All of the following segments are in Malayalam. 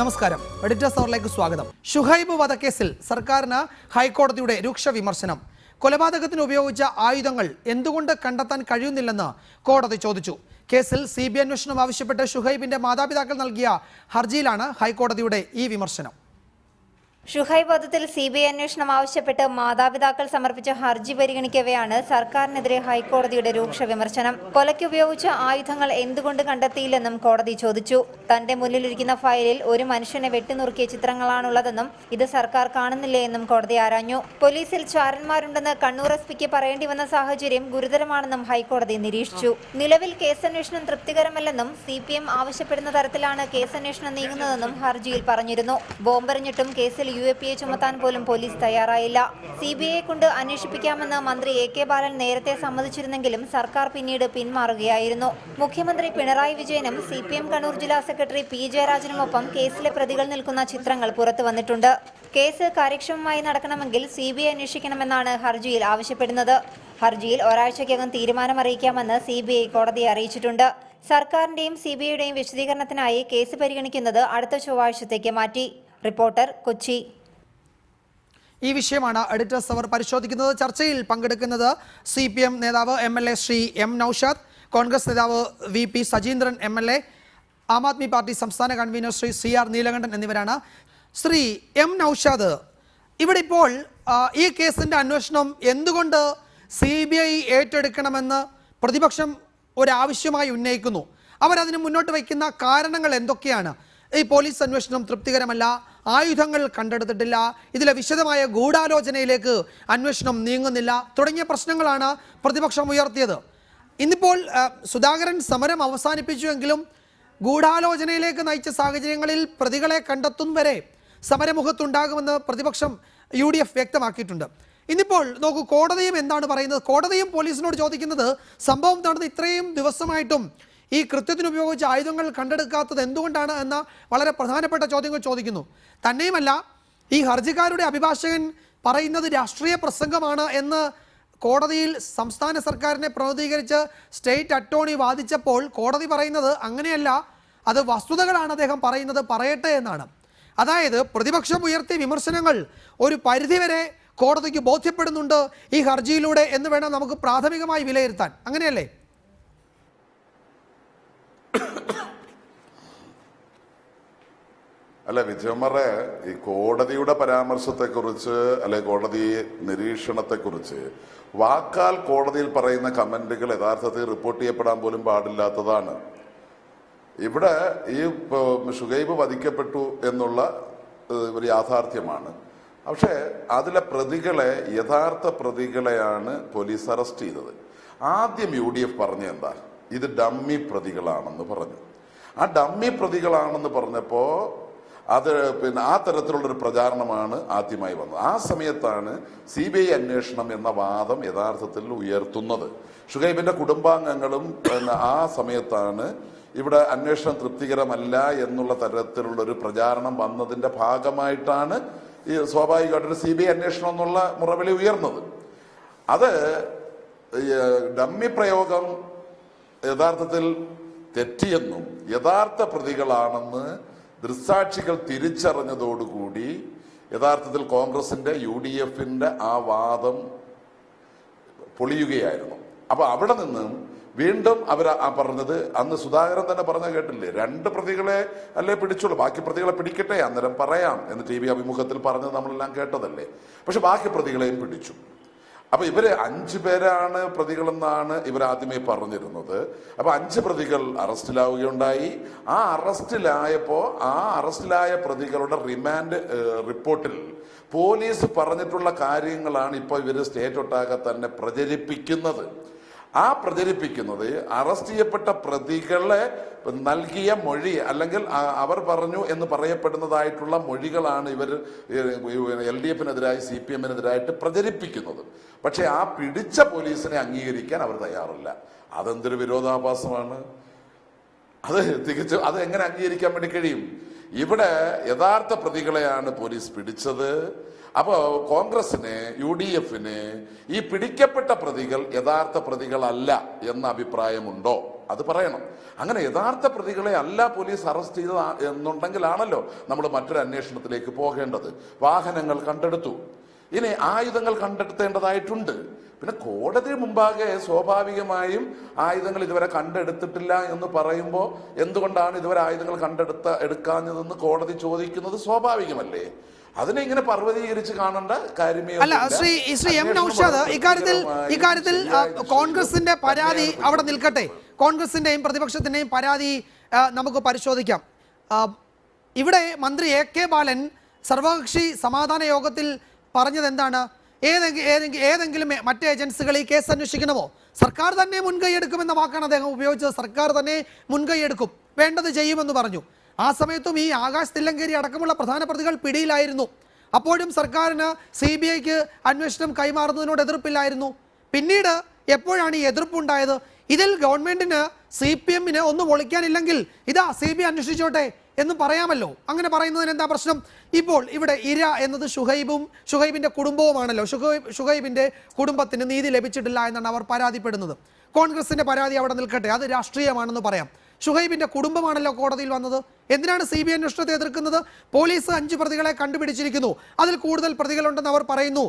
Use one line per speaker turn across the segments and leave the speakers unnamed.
നമസ്കാരം. എഡിറ്റേഴ്സ് അവറിലേക്ക് സ്വാഗതം. ഷുഹൈബ് വധക്കേസിൽ സർക്കാരിന് ഹൈക്കോടതിയുടെ രൂക്ഷ വിമർശനം. കൊലപാതകത്തിന് ഉപയോഗിച്ച ആയുധങ്ങൾ എന്തുകൊണ്ട് കണ്ടെത്താൻ കഴിയുന്നില്ലെന്ന് കോടതി ചോദിച്ചു. കേസിൽ CBI അന്വേഷണം ആവശ്യപ്പെട്ട് ഷുഹൈബിന്റെ മാതാപിതാക്കൾ നൽകിയ ഹർജിയിലാണ് ഹൈക്കോടതിയുടെ ഈ വിമർശനം.
ഷുഹൈബ് വധത്തിൽ CBI അന്വേഷണം ആവശ്യപ്പെട്ട് മാതാപിതാക്കൾ സമർപ്പിച്ച ഹർജി പരിഗണിക്കവെയാണ് സർക്കാരിനെതിരെ ഹൈക്കോടതിയുടെ രൂക്ഷ വിമർശനം. കൊലയ്ക്ക് ഉപയോഗിച്ച ആയുധങ്ങൾ എന്തുകൊണ്ട് കണ്ടെത്തിയില്ലെന്നും കോടതി ചോദിച്ചു. തന്റെ മുന്നിലിരിക്കുന്ന ഫയലിൽ ഒരു മനുഷ്യനെ വെട്ടിനുറുക്കിയ ചിത്രങ്ങളാണുള്ളതെന്നും ഇത് സർക്കാർ കാണുന്നില്ലേ എന്നും കോടതി ആരാഞ്ഞു. പോലീസിൽ ചാരന്മാരുണ്ടെന്ന് കണ്ണൂർ SP പറയേണ്ടി വന്ന സാഹചര്യം ഗുരുതരമാണെന്നും ഹൈക്കോടതി നിരീക്ഷിച്ചു. നിലവിൽ കേസന്വേഷണം തൃപ്തികരമല്ലെന്നും CPM ആവശ്യപ്പെടുന്ന തരത്തിലാണ് കേസന്വേഷണം നീങ്ങുന്നതെന്നും ഹർജിയിൽ പറഞ്ഞിരുന്നു. ബോംബെറിഞ്ഞിട്ടും കേസിൽ UAPA ചുമത്താൻ പോലും പോലീസ് തയ്യാറായില്ല. CBI കൊണ്ട് അന്വേഷിപ്പിക്കാമെന്ന് മന്ത്രി AK ബാലൻ നേരത്തെ സമ്മതിച്ചിരുന്നെങ്കിലും സർക്കാർ പിന്നീട് പിന്മാറുകയായിരുന്നു. മുഖ്യമന്ത്രി പിണറായി വിജയനും CPM കണ്ണൂർ ജില്ലാ സെക്രട്ടറി P ജയരാജനുമൊപ്പം കേസിലെ പ്രതികൾ നിൽക്കുന്ന ചിത്രങ്ങൾ പുറത്തു വന്നിട്ടുണ്ട്. കേസ് കാര്യക്ഷമമായി നടക്കണമെങ്കിൽ CBI അന്വേഷിക്കണമെന്നാണ് ഹർജിയിൽ ആവശ്യപ്പെടുന്നത്. ഹർജിയിൽ ഒരാഴ്ചയ്ക്കകം തീരുമാനമറിയിക്കാമെന്ന് CBI കോടതിയെ അറിയിച്ചിട്ടുണ്ട്. സർക്കാരിന്റെയും CBIയുടെയും വിശദീകരണത്തിനായി കേസ് പരിഗണിക്കുന്നത് അടുത്ത ചൊവ്വാഴ്ചത്തേക്ക് മാറ്റി. റിപ്പോർട്ടർ, കൊച്ചി.
ഈ വിഷയമാണ് എഡിറ്റേഴ്സ് അവർ പരിശോധിക്കുന്നത്. ചർച്ചയിൽ പങ്കെടുക്കുന്നത് CPM നേതാവ് MLA ശ്രീ M നൌഷാദ്, കോൺഗ്രസ് നേതാവ് VP Sajeendran MLA, Aam Aadmi party സംസ്ഥാന കൺവീനർ ശ്രീ CR നീലകണ്ഠൻ എന്നിവരാണ്. ശ്രീ M നൌഷാദ്, ഇവിടെ ഇപ്പോൾ ഈ കേസിന്റെ അന്വേഷണം എന്തുകൊണ്ട് CBI ഏറ്റെടുക്കണമെന്ന് പ്രതിപക്ഷം ഒരാവശ്യമായി ഉന്നയിക്കുന്നു. അവരതിന് മുന്നോട്ട് വയ്ക്കുന്ന കാരണങ്ങൾ എന്തൊക്കെയാണ്? ഈ പോലീസ് അന്വേഷണം തൃപ്തികരമല്ല, ആയുധങ്ങൾ കണ്ടെടുത്തിട്ടില്ല, ഇതിലെ വിശദമായ ഗൂഢാലോചനയിലേക്ക് അന്വേഷണം നീങ്ങുന്നില്ല തുടങ്ങിയ പ്രശ്നങ്ങളാണ് പ്രതിപക്ഷം ഉയർത്തിയത്. ഇന്നിപ്പോൾ സുധാകരൻ സമരം അവസാനിപ്പിച്ചുവെങ്കിലും ഗൂഢാലോചനയിലേക്ക് നയിച്ച സാഹചര്യങ്ങളിൽ പ്രതികളെ കണ്ടെത്തും വരെ സമരമുഖത്തുണ്ടാകുമെന്ന് പ്രതിപക്ഷം UDF വ്യക്തമാക്കിയിട്ടുണ്ട്. ഇന്നിപ്പോൾ നോക്കൂ, കോടതിയും എന്താണ് പറയുന്നത്? കോടതിയും പോലീസിനോട് ചോദിക്കുന്നത് സംഭവം നടന്ന് ഇത്രയും ദിവസമായിട്ടും ഈ കൃത്യത്തിന് ഉപയോഗിച്ച ആയുധങ്ങൾ കണ്ടെടുക്കാത്തത് എന്തുകൊണ്ടാണ് എന്ന വളരെ പ്രധാനപ്പെട്ട ചോദ്യങ്ങൾ ചോദിക്കുന്നു. തന്നെയുമല്ല, ഈ ഹർജിക്കാരുടെ അഭിഭാഷകൻ പറയുന്നത് രാഷ്ട്രീയ പ്രസംഗമാണ് എന്ന് കോടതിയിൽ സംസ്ഥാന സർക്കാരിനെ പ്രതിനിധീകരിച്ച് സ്റ്റേറ്റ് അറ്റോർണി വാദിച്ചപ്പോൾ കോടതി പറയുന്നത് അങ്ങനെയല്ല, അത് വസ്തുതകളാണ് അദ്ദേഹം പറയുന്നത്, പറയട്ടെ എന്നാണ്. അതായത് പ്രതിപക്ഷം ഉയർത്തിയ വിമർശനങ്ങൾ ഒരു പരിധിവരെ കോടതിക്ക് ബോധ്യപ്പെടുന്നുണ്ട് ഈ ഹർജിയിലൂടെ എന്ന് വേണം നമുക്ക് പ്രാഥമികമായി വിലയിരുത്താൻ. അങ്ങനെയല്ലേ?
അല്ല, വിജയകുമാറെ, ഈ കോടതിയുടെ പരാമർശത്തെക്കുറിച്ച് അല്ലെ കോടതി നിരീക്ഷണത്തെക്കുറിച്ച് വാക്കാൽ കോടതിയിൽ പറയുന്ന കമന്റുകൾ യഥാർത്ഥത്തിൽ റിപ്പോർട്ട് ചെയ്യപ്പെടാൻ പോലും പാടില്ലാത്തതാണ്. ഇവിടെ ഈ ഷുഹൈബ് വധിക്കപ്പെട്ടു എന്നുള്ള ഒരു യാഥാർത്ഥ്യമാണ്. പക്ഷേ അതിലെ പ്രതികളെ, യഥാർത്ഥ പ്രതികളെയാണ് പോലീസ് അറസ്റ്റ് ചെയ്തത്. ആദ്യം UDF പറഞ്ഞ എന്താ? ഇത് ഡമ്മി പ്രതികളാണെന്ന് പറഞ്ഞു. ആ ഡമ്മി പ്രതികളാണെന്ന് പറഞ്ഞപ്പോൾ അത് ആ തരത്തിലുള്ളൊരു പ്രചാരണമാണ് ആദ്യമായി വന്നത്. ആ സമയത്താണ് CBI അന്വേഷണം എന്ന വാദം യഥാർത്ഥത്തിൽ ഉയർത്തുന്നത്. ഷുഹൈബിന്റെ കുടുംബാംഗങ്ങളും ആ സമയത്താണ് ഇവിടെ അന്വേഷണം തൃപ്തികരമല്ല എന്നുള്ള തരത്തിലുള്ളൊരു പ്രചാരണം വന്നതിന്റെ ഭാഗമായിട്ടാണ് ഈ സ്വാഭാവികമായിട്ടൊരു CBI അന്വേഷണം എന്നുള്ള മുറവിളി ഉയർന്നത്. അത് ഡമ്മി പ്രയോഗം യഥാർത്ഥത്തിൽ തെറ്റിയെന്നും യഥാർത്ഥ പ്രതികളാണെന്ന് ദൃക്സാക്ഷികൾ തിരിച്ചറിഞ്ഞതോടുകൂടി യഥാർത്ഥത്തിൽ കോൺഗ്രസിന്റെ UDFന്റെ ആ വാദം പൊളിയുകയായിരുന്നു. അപ്പൊ അവിടെ നിന്നും വീണ്ടും അവർ പറഞ്ഞത്, അന്ന് സുധാകരൻ തന്നെ പറഞ്ഞ കേട്ടില്ലേ, 2 പ്രതികളെ അല്ലേ പിടിച്ചുള്ളൂ, ബാക്കി പ്രതികളെ പിടിക്കട്ടെ, അന്നേരം പറയാം എന്ന് TV അഭിമുഖത്തിൽ പറഞ്ഞത് നമ്മളെല്ലാം കേട്ടതല്ലേ. പക്ഷെ ബാക്കി പ്രതികളെയും പിടിച്ചു. അപ്പൊ ഇവര് 5 പേരാണ് പ്രതികളെന്നാണ് ഇവർ ആദ്യമേ പറഞ്ഞിരുന്നത്. അപ്പൊ 5 പ്രതികൾ അറസ്റ്റിലാവുകയുണ്ടായി. ആ അറസ്റ്റിലായ പ്രതികളുടെ റിമാൻഡ് റിപ്പോർട്ടിൽ പോലീസ് പറഞ്ഞിട്ടുള്ള കാര്യങ്ങളാണ് ഇപ്പൊ ഇവര് സ്റ്റേറ്റ് ഒട്ടാകെ തന്നെ പ്രചരിപ്പിക്കുന്നത്. ആ പ്രചരിപ്പിക്കുന്നത് അറസ്റ്റ് ചെയ്യപ്പെട്ട പ്രതികളെ നൽകിയ മൊഴി അല്ലെങ്കിൽ അവർ പറഞ്ഞു എന്ന് പറയപ്പെടുന്നതായിട്ടുള്ള മൊഴികളാണ് ഇവർ LDFനെതിരായി CPMനെതിരായിട്ട് പ്രചരിപ്പിക്കുന്നത്. പക്ഷെ ആ പിടിച്ച പോലീസിനെ അംഗീകരിക്കാൻ അവർ തയ്യാറില്ല. അതെന്തൊരു വിരോധാഭാസമാണ്! അത് എങ്ങനെ അംഗീകരിക്കാൻ വേണ്ടി കഴിയും? ഇവിടെ യഥാർത്ഥ പ്രതികളെയാണ് പോലീസ് പിടിച്ചത്. അപ്പോ കോൺഗ്രസിന്, UDFന് ഈ പിടിക്കപ്പെട്ട പ്രതികൾ യഥാർത്ഥ പ്രതികളല്ല എന്ന അഭിപ്രായമുണ്ടോ? അത് പറയണം. അങ്ങനെ യഥാർത്ഥ പ്രതികളെ അല്ല പോലീസ് അറസ്റ്റ് ചെയ്തത് എന്നുണ്ടെങ്കിലാണല്ലോ നമ്മൾ മറ്റൊരു അന്വേഷണത്തിലേക്ക് പോകേണ്ടത്. വാഹനങ്ങൾ കണ്ടെടുത്തു, ഇനി ആയുധങ്ങൾ കണ്ടെത്തേണ്ടതായിട്ടുണ്ട്. പിന്നെ കോടതി മുമ്പാകെ സ്വാഭാവികമായും ആയുധങ്ങൾ ഇതുവരെ കണ്ടെടുത്തിട്ടില്ല എന്ന് പറയുമ്പോൾ എന്തുകൊണ്ടാണ് ഇതുവരെ ആയുധങ്ങൾ എടുക്കാഞ്ഞതെന്ന് കോടതി ചോദിക്കുന്നത് സ്വാഭാവികമല്ലേ? അതിനെ ഇങ്ങനെ പർവ്വതീകരിച്ച് കാണേണ്ട കാര്യമേ
അല്ല. ശ്രീ എം നൗഷാദ്, ഇക്കാര്യത്തിൽ കോൺഗ്രസിന്റെ പരാതി അവിടെ നിൽക്കട്ടെ. കോൺഗ്രസിന്റെയും പ്രതിപക്ഷത്തിന്റെയും പരാതി നമുക്ക് പരിശോധിക്കാം. ഇവിടെ മന്ത്രി എ കെ ബാലൻ സർവകക്ഷി സമാധാന യോഗത്തിൽ പറഞ്ഞത് എന്താണ്? ഏതെങ്കിലും മറ്റ് ഏജൻസികൾ ഈ കേസ് അന്വേഷിക്കണമോ? സർക്കാർ തന്നെ മുൻകൈ എടുക്കുമെന്ന വാക്കാണ് അദ്ദേഹം ഉപയോഗിച്ചത്. സർക്കാർ തന്നെ മുൻകൈ എടുക്കും, വേണ്ടത് ചെയ്യുമെന്ന് പറഞ്ഞു. ആ സമയത്തും ഈ ആകാശ് തില്ലങ്കേരി അടക്കമുള്ള പ്രധാന പ്രതികൾ പിടിയിലായിരുന്നു. അപ്പോഴും സർക്കാരിന് CBIക്ക് അന്വേഷണം കൈമാറുന്നതിനോട് എതിർപ്പില്ലായിരുന്നു. പിന്നീട് എപ്പോഴാണ് ഈ എതിർപ്പുണ്ടായത്? ഇതിൽ ഗവൺമെന്റിന് CPMന് ഒന്നും ഒളിക്കാനില്ലെങ്കിൽ ഇതാ CBI അന്വേഷിച്ചോട്ടെ എന്ന് പറയാമല്ലോ. അങ്ങനെ പറയുന്നതിന് എന്താ പ്രശ്നം? ഇപ്പോൾ ഇവിടെ ഇര എന്നത് ഷുഹൈബിന്റെ കുടുംബവുമാണല്ലോ. ഷുഹൈബിന്റെ കുടുംബത്തിന് നീതി ലഭിച്ചിട്ടില്ല എന്നാണ് അവർ പരാതിപ്പെടുന്നത്. കോൺഗ്രസിന്റെ പരാതി അവിടെ നിൽക്കട്ടെ, അത് രാഷ്ട്രീയമാണെന്ന് പറയാം. ഷുഹൈബിന്റെ കുടുംബമാണല്ലോ കോടതിയിൽ വന്നത്. എന്തിനാണ് CBI അന്വേഷണത്തെ എതിർക്കുന്നത്? പോലീസ് 5 പ്രതികളെ കണ്ടുപിടിച്ചിരിക്കുന്നു, അതിൽ കൂടുതൽ പ്രതികളുണ്ടെന്ന് അവർ പറയുന്നു.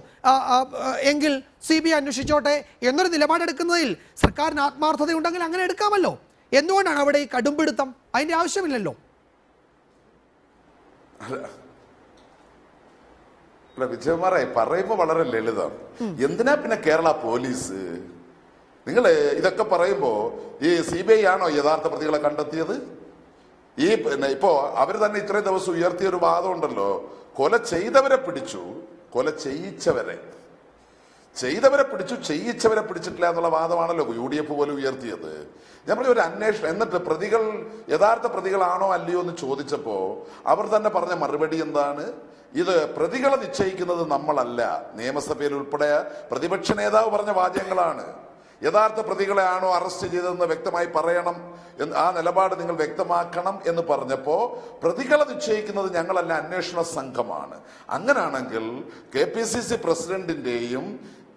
എങ്കിൽ CBI അന്വേഷിച്ചോട്ടെ എന്നൊരു നിലപാടെടുക്കുന്നതിൽ സർക്കാരിന് ആത്മാർത്ഥതയുണ്ടെങ്കിൽ അങ്ങനെ എടുക്കാമല്ലോ. എന്തുകൊണ്ടാണ് അവിടെ ഈ കടുംപിടുത്തം? അതിന്റെ ആവശ്യമില്ലല്ലോ.
അല്ല വിജയകുമാറെ, പറയുമ്പോൾ വളരെ ലളിതം. എന്തിനാ പിന്നെ കേരള പോലീസ്? നിങ്ങൾ ഇതൊക്കെ പറയുമ്പോ ഈ CBI ആണോ യഥാർത്ഥ പ്രതികളെ കണ്ടെത്തിയത്? ഇപ്പോ അവർ തന്നെ ഇത്രയും ദിവസം ഉയർത്തിയ ഒരു വാദം ഉണ്ടല്ലോ, കൊല ചെയ്തവരെ പിടിച്ചു, കൊല ചെയ്യിച്ചവരെ പിടിച്ചു, ചെയ്യിച്ചവരെ പിടിച്ചിട്ടില്ല എന്നുള്ള വാദമാണല്ലോ UDF പോലും ഉയർത്തിയത്. ഞാൻ പറഞ്ഞ ഒരു അന്വേഷണം, എന്നിട്ട് പ്രതികൾ യഥാർത്ഥ പ്രതികളാണോ അല്ലയോ എന്ന് ചോദിച്ചപ്പോ അവർ തന്നെ പറഞ്ഞ മറുപടി എന്താണ്? ഇത് പ്രതികളെ നിശ്ചയിക്കുന്നത് നമ്മളല്ല. നിയമസഭയിൽ ഉൾപ്പെടെ പ്രതിപക്ഷ നേതാവ് പറഞ്ഞ വാചകങ്ങളാണ്. യഥാർത്ഥ പ്രതികളെ ആണോ അറസ്റ്റ് ചെയ്തതെന്ന് വ്യക്തമായി പറയണം, ആ നിലപാട് നിങ്ങൾ വ്യക്തമാക്കണം എന്ന് പറഞ്ഞപ്പോ പ്രതികളെ നിശ്ചയിക്കുന്നത് ഞങ്ങളല്ല, അന്വേഷണ സംഘമാണ്. അങ്ങനാണെങ്കിൽ KPCC പ്രസിഡന്റിന്റെയും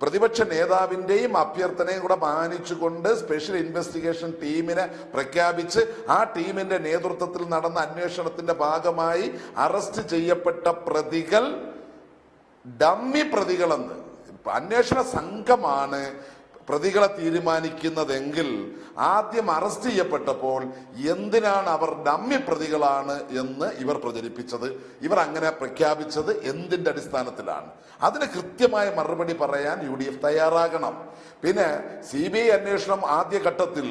പ്രതിപക്ഷ നേതാവിന്റെയും അഭ്യർത്ഥനയും കൂടെ മാനിച്ചുകൊണ്ട് സ്പെഷ്യൽ ഇൻവെസ്റ്റിഗേഷൻ ടീമിനെ പ്രഖ്യാപിച്ച് ആ ടീമിന്റെ നേതൃത്വത്തിൽ നടന്ന അന്വേഷണത്തിന്റെ ഭാഗമായി അറസ്റ്റ് ചെയ്യപ്പെട്ട പ്രതികൾ ഡമ്മി പ്രതികളെന്ന് അന്വേഷണ സംഘമാണ് പ്രതികളെ തീരുമാനിക്കുന്നതെങ്കിൽ ആദ്യം അറസ്റ്റ് ചെയ്യപ്പെട്ടപ്പോൾ എന്തിനാണ് അവർ ഡമ്മി പ്രതികളാണ് എന്ന് ഇവർ പ്രചരിപ്പിച്ചത്? ഇവർ അങ്ങനെ പ്രഖ്യാപിച്ചത് എന്തിന്റെ അടിസ്ഥാനത്തിലാണ്? അതിന് കൃത്യമായ മറുപടി പറയാൻ UDF തയ്യാറാകണം. പിന്നെ CBI അന്വേഷണം ആദ്യഘട്ടത്തിൽ